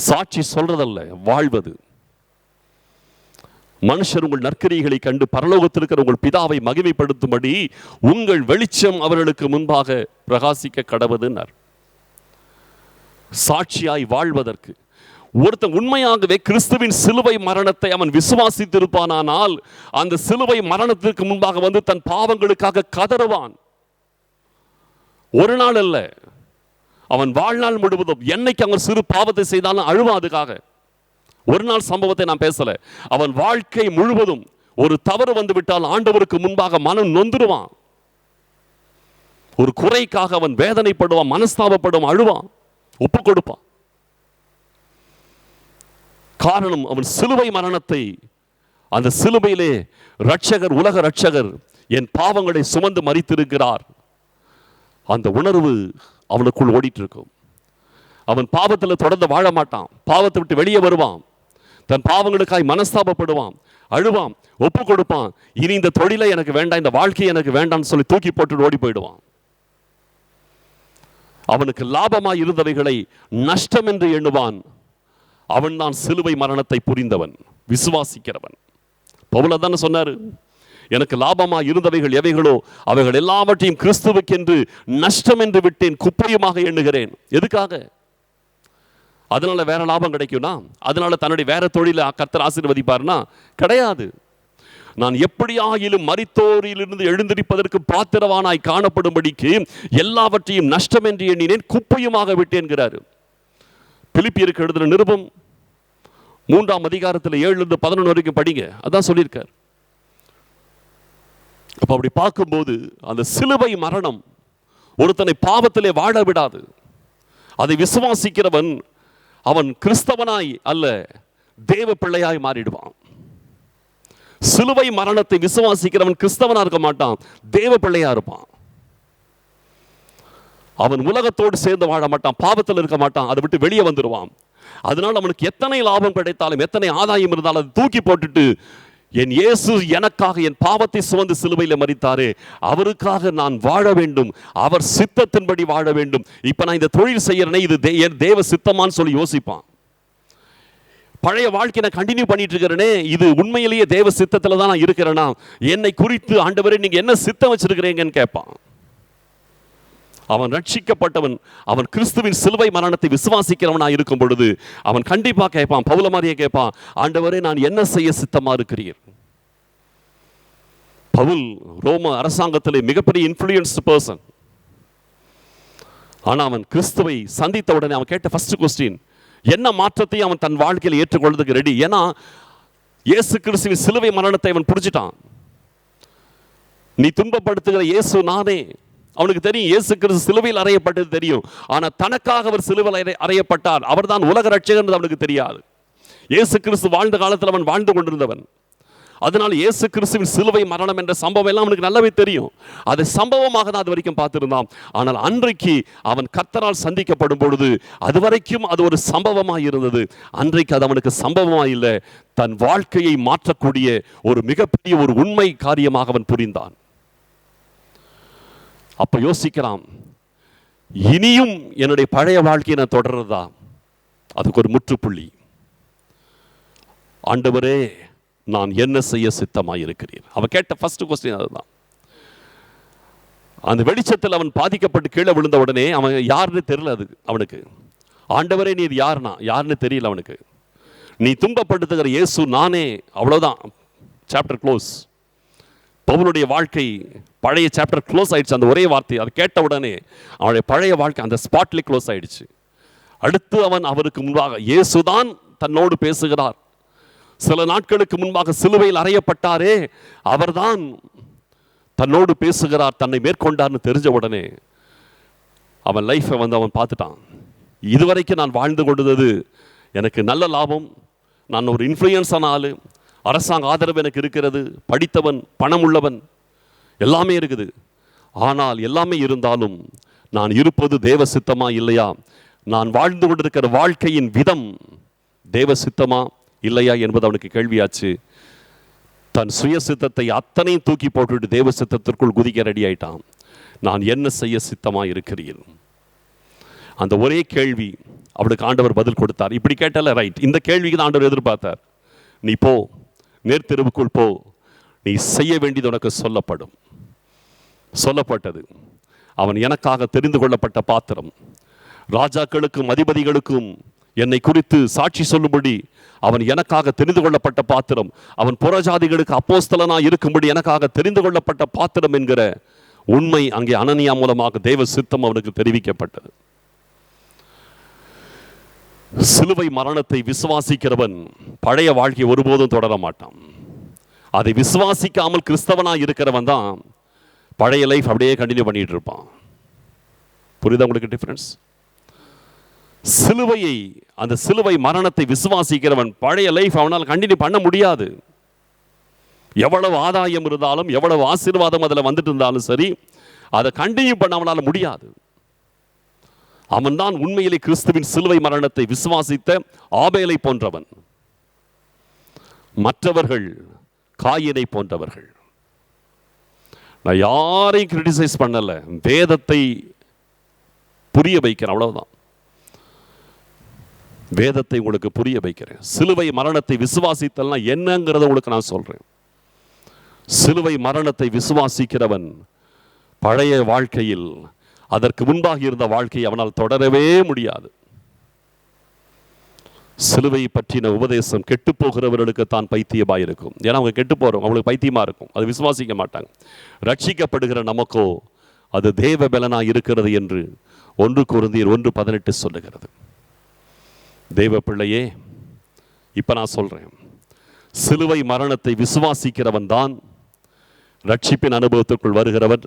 சாட்சி சொல்றதல்ல, வாழ்வது. மனுஷர் உங்கள் நற்கிரிகளை கண்டு பரலோகத்தில் இருக்கிற உங்கள் பிதாவை மகிமைப்படுத்தும்படி உங்கள் வெளிச்சம் அவர்களுக்கு முன்பாக பிரகாசிக்க கடவுதுன்னார். சாட்சியாய் வாழ்வதற்கு. ஒருத்தன் உண்மையாகவே கிறிஸ்துவின் சிலுவை மரணத்தை அவன் விசுவாசித்திருப்பானால் அந்த சிலுவை மரணத்திற்கு முன்பாக வந்து தன் பாவங்களுக்காக கதறுவான். ஒரு நாள் அல்ல, அவன் வாழ்நாள் முழுவதும் என்னைக்கு அவன் சிறு பாவத்தை செய்தாலும் அழுவான். அதுக்காக ஒரு நாள் சம்பவத்தை நான் பேசல. அவன் வாழ்க்கை முழுவதும் ஒரு தவறு வந்து விட்டால் ஆண்டவருக்கு முன்பாக மனம் நொந்துடுவான். ஒரு குறைக்காக அவன் வேதனைப்படுவான், மனஸ்தாபப்படுவான், அழுவான், ஒப்பு கொடுப்பான். காரணம், அவன் சிலுவை மரணத்தை, அந்த சிலுவையிலே ரட்சகர், உலக ரட்சகர் என் பாவங்களை சுமந்து மரித்திருக்கிறார், அந்த உணர்வு அவனுக்குள் ஓடிட்டு இருக்கும். அவன் பாவத்தில் தொடர்ந்து வாழ மாட்டான், பாவத்தை விட்டு வெளியே வருவான், தன் பாவங்களுக்காய் மனஸ்தாபப்படுவான், அழுவான், ஒப்பு கொடுப்பான். இனி இந்த தொழிலை எனக்கு வேண்டாம், இந்த வாழ்க்கை எனக்கு வேண்டாம்னு சொல்லி தூக்கி போட்டு ஓடி போயிடுவான். அவனுக்கு லாபமாய் இருந்தவைகளை நஷ்டம் என்று எண்ணுவான். அவன் தான் சிலுவை மரணத்தை புரிந்தவன், விசுவாசிக்கிறவன். பவுல் தானே சொன்னாரு, எனக்கு லாபமாக இருந்தவைகள் எவைகளோ அவைகள் எல்லாவற்றையும் கிறிஸ்துவுக்கென்று நஷ்டம் என்று விட்டேன், குப்பையுமாக எண்ணுகிறேன். எதுக்காக? அதனால வேற லாபம் கிடைக்கும்னா, அதனால தன்னுடைய வேற தொழிலை கர்த்தர் ஆசீர்வதிப்பார்னா கிடையாது. நான் எப்படியாயிலும் மரித்தோரிலிருந்து எழுந்திருப்பதற்கு பாத்திரவானாய் காணப்படும்படிக்கு எல்லாவற்றையும் நஷ்டம் என்று எண்ணினேன், குப்பையுமாக விட்டேன்கிறாரு. பிலிப்பியருக்கு எழுதின நிருபம் 3ஆம் அதிகாரத்தில் 7-11 வரைக்கும் படிங்க, அதான் சொல்லியிருக்கார். அப்ப அப்படி பார்க்கும்போது அந்த சிலுவை மரணம் ஒருத்தனை பாவத்திலே வாழ விடாது. அதை விசுவாசிக்கிறவன் அவன் கிறிஸ்தவனாய் அல்ல, தேவ பிள்ளையாய் மாறிடுவான். சிலுவை மரணத்தை விசுவாசிக்கிறவன் கிறிஸ்தவனா இருக்க மாட்டான், தேவ பிள்ளையா இருப்பான். அவன் உலகத்தோடு சேர்ந்து வாழ மாட்டான், பாவத்தில் இருக்க மாட்டான், அதை விட்டு வெளியே வந்துடுவான். அதனால் அவனுக்கு எத்தனை லாபம் கிடைத்தாலும் எத்தனை ஆதாயம் இருந்தாலும் அதை தூக்கி போட்டுட்டு, என் இயேசு எனக்காக என் பாவத்தை சுமந்து சிலுவையில் மரித்தாரே, அவருக்காக நான் வாழ வேண்டும், அவர் சித்தத்தின்படி வாழ வேண்டும். இப்ப நான் இந்த தொழில் செய்யறேனே, இது தேவ சித்தமான்னு சொல்லி யோசிப்பான். பழைய வாழ்க்கையை நான் கண்டினியூ பண்ணிட்டு இருக்கிறேனே, இது உண்மையிலேயே தேவ சித்தத்துல தான் நான் இருக்கிறேனா, என்னை குறித்து ஆண்டவரே நீங்க என்ன சித்தம் வச்சிருக்கிறீங்கன்னு கேட்பான். அவன் ரட்சிக்கப்பட்டவன், அவன் கிறிஸ்துவின் சிலுவை மரணத்தை விசுவாசிக்கிறவனாக இருக்கும் பொழுது அவன் கண்டிப்பா கேட்பான், பவுல மாதிரியே கேட்பான், ஆண்டவரே நான் என்ன செய்ய சித்தமா இருக்கிறீர்? பவுல் ரோம அரசாங்கத்திலே மிகப்பெரிய இன்ஃப்ளூயன்ஸ்டு பர்சன். ஆனா அவன் கிறிஸ்துவை சந்தித்த உடனே அவன் கேட்ட ஃபர்ஸ்ட் கொஸ்டின், என்ன மாற்றத்தையும் அவன் தன் வாழ்க்கையில் ஏற்றுக்கொள்றதுக்கு ரெடி. ஏன்னா இயேசு கிறிஸ்துவின் சிலுவை மரணத்தை அவன் புரிஞ்சிட்டான். நீ துன்பப்படுத்துகிற இயேசு நானே. அவனுக்கு தெரியும் இயேசு கிறிஸ்து சிலுவையில் அறையப்பட்டது தெரியும். ஆனா தனக்காக அவர் சிலுவையில் அறையப்பட்டார், அவர் தான் உலக ரட்சகர் அவனுக்கு தெரியாது. இயேசு கிறிஸ்து வாழ்ந்த காலத்தில் அவன் வாழ்ந்து கொண்டிருந்தவன். அதனால் இயேசு கிறிஸ்துவின் சிலுவை மரணம் என்ற சம்பவம் எல்லாம் அவனுக்கு நல்லாவே தெரியும். அதை சம்பவமாக தான் அது வரைக்கும் பார்த்திருந்தான். ஆனால் அன்றைக்கு அவன் கர்த்தரால் சந்திக்கப்படும் பொழுது அது வரைக்கும் அது ஒரு சம்பவமாக இருந்தது. அன்றைக்கு அது அவனுக்கு சம்பவமாக இல்லை, தன் வாழ்க்கையை மாற்றக்கூடிய ஒரு மிகப்பெரிய ஒரு உண்மை காரியமாக அவன் புரிந்தான். அப்ப யோசிக்கிறான், இனியும் என்னுடைய பழைய வாழ்க்கையை நான் தொடர்றதா? அதுக்கு ஒரு முற்றுப்புள்ளி. ஆண்டவரே நான் என்ன செய்ய சித்தமாய் இருக்கிறேன்? அவன் கேட்ட ஃபர்ஸ்ட் கொஸ்டின் அதுதான். அந்த வெளிச்சத்தில் அவன் பாதிக்கப்பட்டு கீழே விழுந்த உடனே அவன் யாருன்னு தெரியல. அது அவனுக்கு, ஆண்டவரே நீ யாருன்னு தெரியல அவனுக்கு. நீ துன்பப்படுத்துகிற இயேசு நானே, அவ்வளவுதான், சாப்டர் க்ளோஸ். பவுலுடைய வாழ்க்கை பழைய சாப்டர் க்ளோஸ் ஆயிடுச்சு. அந்த ஒரே வார்த்தை அதை கேட்ட உடனே அவனுடைய பழைய வாழ்க்கை அந்த ஸ்பாட்ல க்ளோஸ் ஆயிடுச்சு. அடுத்து அவன் அவருக்கு முன்பாக இயேசுதான் தன்னோடு பேசுகிறார். சில நாட்களுக்கு முன்பாக சிலுவையில் அறையப்பட்டாரே, அவர்தான் தன்னோடு பேசுகிறார், தன்னை மேற்கொண்டார்னு தெரிஞ்ச உடனே அவன் லைஃபை அவன் பார்த்துட்டான். இதுவரைக்கும் நான் வாழ்ந்து கொண்டது எனக்கு நல்ல லாபம், நான் ஒரு இன்ஃப்ளூயன்ஸான ஆளு, அரசாங்க ஆதரவு எனக்கு இருக்கிறது, படித்தவன், பணம் உள்ளவன், எல்லாமே இருக்குது. ஆனால் எல்லாமே இருந்தாலும் நான் இருப்பது தேவ சித்தமா இல்லையா? நான் வாழ்ந்து கொண்டிருக்கிற வாழ்க்கையின் விதம் தேவ சித்தமா இல்லையா என்பது அவனுக்கு கேள்வியாச்சு. தன் சுய சித்தத்தை அத்தனையும் தூக்கி போட்டுவிட்டு தேவ சித்தத்திற்குள் குதிக்க ரெடி ஆயிட்டான். நான் என்ன செய்ய சித்தமா இருக்கிறேன்? அந்த ஒரே கேள்வி அவனுக்கு ஆண்டவர் பதில் கொடுத்தார். இப்படி கேட்டால ரைட், இந்த கேள்விக்கு தான் ஆண்டவர் எதிர்பார்த்தார். நீ போ, நேர்த்தெருவுக்குள் போ, நீ செய்ய வேண்டியது உனக்கு சொல்லப்படும். சொல்லப்பட்டது. அவன் எனக்காக தெரிந்து கொள்ளப்பட்ட பாத்திரம். ராஜாக்களுக்கும் அதிபதிகளுக்கும் என்னை குறித்து சாட்சி சொல்லும்படி அவன் எனக்காக தெரிந்து கொள்ளப்பட்ட பாத்திரம், அவன் புறஜாதிகளுக்கு அப்போஸ்தலனாய் இருக்கும்படி எனக்காக தெரிந்து கொள்ளப்பட்ட பாத்திரம் என்கிற உண்மை அங்கே அனனியா மூலமாக தேவ சித்தம் அவனுக்கு தெரிவிக்கப்பட்டது. சிலுவை மரணத்தை விசுவாசிக்கிறவன் பழைய வாழ்க்கை ஒருபோதும் தொடர மாட்டான். அதை விசுவாசிக்காமல் கிறிஸ்தவனாய் இருக்கிறவன் தான் பழைய லைஃப் அப்படியே கண்டினியூ பண்ணிட்டு இருப்பான். புரியுதா உங்களுக்கு டிஃபரன்ஸ்? சிலுவையை, அந்த சிலுவை மரணத்தை விசுவாசிக்கிறவன் பழைய லைஃப் அவனால் கண்டினியூ பண்ண முடியாது. எவ்வளவு ஆதாயம் இருந்தாலும், எவ்வளவு ஆசீர்வாதம் அதில் வந்துட்டு இருந்தாலும் சரி, அதை கண்டினியூ பண்ண அவனால் முடியாது. அவன் தான் உண்மையிலே கிறிஸ்துவின் சிலுவை மரணத்தை விசுவாசித்த ஆபேலை போன்றவன். மற்றவர்கள் காயினை போன்றவர்கள். நான் யாரையும் கிரிட்டிசைஸ் பண்ணல, வேதத்தை புரிய வைக்கிறேன், அவ்வளவுதான். வேதத்தை உங்களுக்கு புரிய வைக்கிறேன். சிலுவை மரணத்தை விசுவாசித்தல்னா என்னங்கிறத உங்களுக்கு நான் சொல்றேன். சிலுவை மரணத்தை விசுவாசிக்கிறவன் பழைய வாழ்க்கையில், அதற்கு முன்பாக இருந்த வாழ்க்கையை அவனால் தொடரவே முடியாது. சிலுவை பற்றின உபதேசம் கெட்டு போகிறவர்களுக்கு தான் பைத்தியமாக இருக்கும். ஏன்னா அவங்க கெட்டு போறோம், அவங்களுக்கு பைத்தியமா இருக்கும், அது விசுவாசிக்க மாட்டாங்க. ரட்சிக்கப்படுகிற நமக்கோ அது தேவ பலனாய் இருக்கிறது என்று 1 கொரிந்தியர் 1:18 சொல்லுகிறது. தேவ பிள்ளையே, இப்ப நான் சொல்றேன், சிலுவை மரணத்தை விசுவாசிக்கிறவன் தான் ரட்சிப்பின் அனுபவத்துக்குள் வருகிறவன்.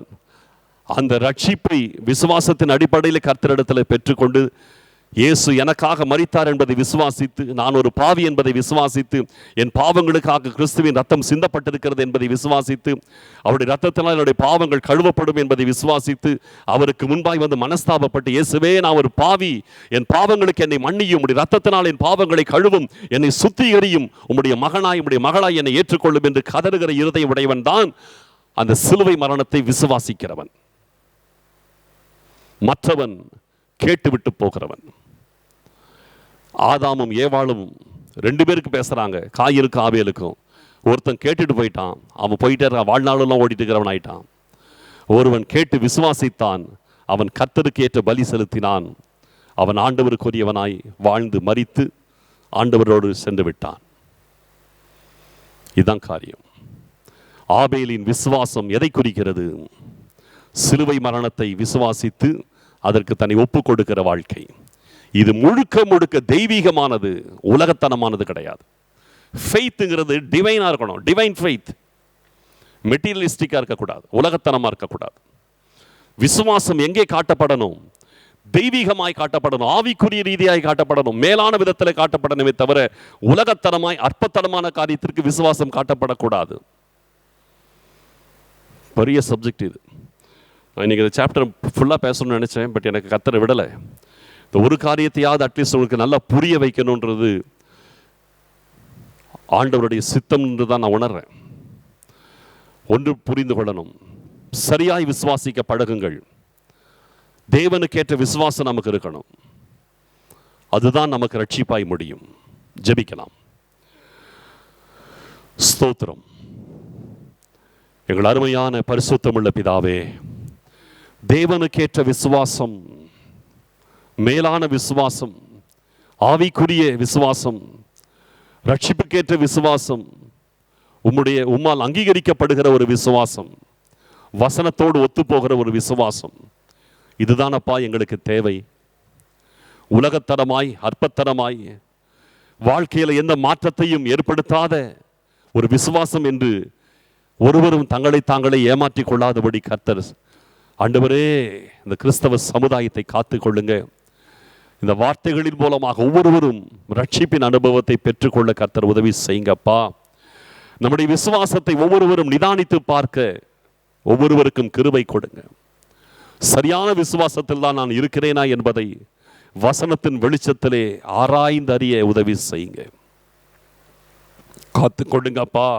அந்த ரட்சிப்பை விசுவாசத்தின் அடிப்படையில் கர்த்தரிடத்தில் பெற்றுக்கொண்டு, இயேசு எனக்காக மரித்தார் என்பதை விசுவாசித்து, நான் ஒரு பாவி என்பதை விசுவாசித்து, என் பாவங்களுக்காக கிறிஸ்துவின் ரத்தம் சிந்தப்பட்டிருக்கிறது என்பதை விசுவாசித்து, அவருடைய ரத்தத்தினால் என்னுடைய பாவங்கள் கழுவப்படும் என்பதை விசுவாசித்து, அவருக்கு முன்பாய் வந்து மனஸ்தாபப்பட்டு, இயேசுவே நான் ஒரு பாவி, என் பாவங்களுக்கு என்னை மன்னியும், உம்முடைய ரத்தத்தினால் என் பாவங்களை கழுவும், என்னை சுத்திகரியும், உம்முடைய மகனாய் உம்முடைய மகளாய் என்னை ஏற்றுக்கொள்ளும் என்று கதறுகிற இருதயம் உடையவன் தான் அந்த சிலுவை மரணத்தை விசுவாசிக்கிறவன். மற்றவன் கேட்டுவிட்டு போகிறவன். ஆதாமும் ஏவாளும் 2 பேருக்கு பேசுறாங்க, காயினுக்கும் ஆபேலுக்கும். ஒருத்தன் கேட்டுட்டு போயிட்டான், அவன் போயிட்டே வாழ்நாளெல்லாம் ஓடிட்டு இருக்கிறவன் ஆயிட்டான். ஒருவன் கேட்டு விசுவாசித்தான், அவன் கர்த்தருக்கு ஏற்ற பலி செலுத்தினான், அவன் ஆண்டவருக்குரியவனாய் வாழ்ந்து மரித்து ஆண்டவரோடு சென்று விட்டான். இதுதான் காரியம். ஆபேலின் விசுவாசம் எதை குறிக்கிறது? சிலுவை மரணத்தை விசுவாசித்து அதற்கு தன்னை ஒப்பு கொடுக்கிற வாழ்க்கை. இது முழுக்க முழுக்க தெய்வீகமானது, உலகத்தனமானது கிடையாது. ஃபெய்த்ங்கிறது டிவைனா இருக்கணும், டிவைன் ஃபெய்த். மெட்டீரியலிஸ்டிக்கா இருக்கக்கூடாது, உலகத்தனமா இருக்கக்கூடாது. விசுவாசம் எங்கே காட்டப்படணும்? தெய்வீகமாய் காட்டப்படணும், ஆவிக்குரிய ரீதியாய் காட்டப்படணும், மேலான விதத்தில் காட்டப்படணுமே தவிர உலகத்தனமாய் அற்பத்தனமான காரியத்திற்கு விசுவாசம் காட்டப்படக்கூடாது. பெரிய சப்ஜெக்ட் இது. நான் இன்னைக்கு இந்த சாப்டர் ஃபுல்லாக பேசணும்னு நினச்சேன், பட் எனக்கு கர்த்தரை விடலை. இந்த ஒரு காரியத்தையாவது அட்லீஸ்ட் உங்களுக்கு நல்லா புரிய வைக்கணுன்றது ஆண்டவருடைய சித்தம் என்று தான் நான் உணர்றேன். ஒன்று புரிந்து கொள்ளணும், சரியாய் விசுவாசிக்க பழகுங்கள். தேவனுக்கேற்ற விசுவாசம் நமக்கு இருக்கணும், அதுதான் நமக்கு ரட்சிப்பாய் முடியும். ஜெபிக்கலாம். ஸ்தோத்திரம். எங்கள் அருமையான பரிசுத்தமுள்ள பிதாவே, தேவனுக்கேற்ற விசுவாசம், மேலான விசுவாசம், ஆவிக்குரிய விசுவாசம், ரட்சிப்புக்கேற்ற விசுவாசம், உம்மால் அங்கீகரிக்கப்படுகிற ஒரு விசுவாசம், வசனத்தோடு ஒத்துப்போகிற ஒரு விசுவாசம், இதுதானப்பா எங்களுக்கு தேவை. உலகத்தரமாய் அற்பத்தரமாய் வாழ்க்கையில் எந்த மாற்றத்தையும் ஏற்படுத்தாத ஒரு விசுவாசம் என்று ஒருவரும் தங்களை தாங்களே ஏமாற்றிக் கொள்ளாதபடி கர்த்தர் ஆண்டவரே இந்த கிறிஸ்தவ சமுதாயத்தை காத்து கொள்ளுங்க. இந்த வார்த்தைகளின் மூலமாக ஒவ்வொருவரும் ரட்சிப்பின் அனுபவத்தை பெற்றுக்கொள்ள கர்த்தர் உதவி செய்யுங்கப்பா. நம்முடைய விசுவாசத்தை ஒவ்வொருவரும் நிதானித்து பார்க்க ஒவ்வொருவருக்கும் கிருபை கொடுங்க. சரியான விசுவாசத்தில் தான் நான் இருக்கிறேனா என்பதை வசனத்தின் வெளிச்சத்திலே ஆராய்ந்து அறிய உதவி செய்யுங்க. காத்து கொள்ளுங்கப்பா.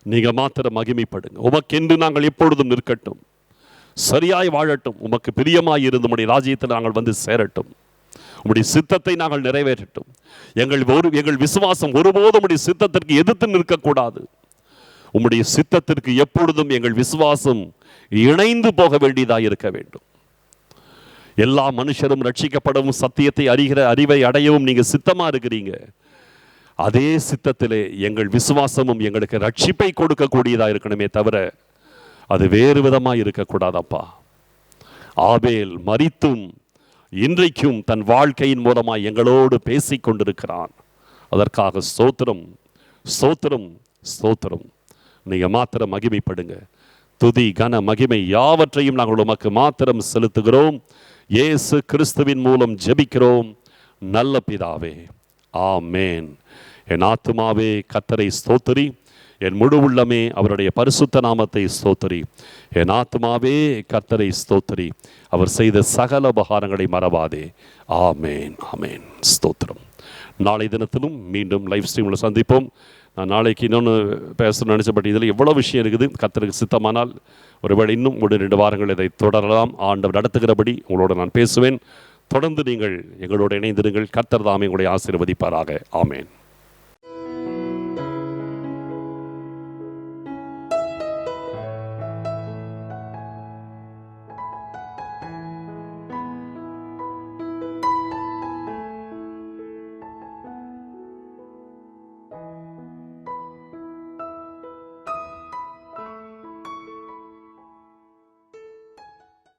நீங்க மாத்திர மகிமைப்படுங்க. உமக்கென்று நாங்கள் எப்பொழுதும் நிற்கட்டும், சரியாய் வாழட்டும், உமக்கு பிரியமாய் இருந்து உம்முடைய ராஜ்யத்தில் நாங்கள் வந்து சேரட்டும், உம்முடைய சித்தத்தை நாங்கள் நிறைவேற்றட்டும். எங்கள் விசுவாசம் ஒருபோதும் உம்முடைய சித்தத்திற்கு எதிர்த்து நிற்கக்கூடாது. உம்முடைய சித்தத்திற்கு எப்பொழுதும் எங்கள் விசுவாசம் இணைந்து போக வேண்டியதாக இருக்க வேண்டும். எல்லா மனுஷரும் ரட்சிக்கப்படவும் சத்தியத்தை அறிகிற அறிவை அடையவும் நீங்க சித்தமா இருக்கிறீங்க. அதே சித்தத்திலே எங்கள் விசுவாசமும் எங்களுக்கு ரட்சிப்பை கொடுக்கக்கூடியதா இருக்கணுமே தவிர அது வேறு விதமா இருக்கக்கூடாதப்பா. ஆபேல் மரித்தும் இன்றைக்கும் தன் வாழ்க்கையின் மூலமாக எங்களோடு பேசிக் கொண்டிருக்கிறான். அதற்காக ஸ்தோத்திரம், ஸ்தோத்திரம், ஸ்தோத்திரம். நீங்க மாத்திரம் மகிமைப்படுங்க. துதி கன மகிமை யாவற்றையும் நாங்கள் உமக்கு மாத்திரம் செலுத்துகிறோம். இயேசு கிறிஸ்துவின் மூலம் ஜெபிக்கிறோம் நல்ல பிதாவே, ஆமேன். என் ஆத்துமாவே கர்த்தரை ஸ்தோத்திரி, என் முழு உள்ளமே அவருடைய பரிசுத்த நாமத்தை ஸ்தோத்திரி. என் ஆத்துமாவே கர்த்தரை ஸ்தோத்திரி, அவர் செய்த சகல உபகாரங்களை மறவாதே. ஆமேன், ஆமேன், ஸ்தோத்திரம். நாளை தினத்திலும் மீண்டும் லைவ் ஸ்ட்ரீமில் சந்திப்போம். நான் நாளைக்கு இன்னொன்று பேசணும்னு நினச்சப்பட்ட இதில் எவ்வளோ விஷயம் இருக்குது. கர்த்தருக்கு சித்தமானால் ஒருவேளை இன்னும் 1-2 வாரங்கள் இதை தொடரலாம். ஆண்டவர் நடத்துகிறபடி உங்களோடு நான் பேசுவேன். தொடர்ந்து நீங்கள் எங்களோடு இணைந்திருங்கள். கர்த்தர் தாமே உங்களை ஆசீர்வதிப்பாராக. ஆமேன்.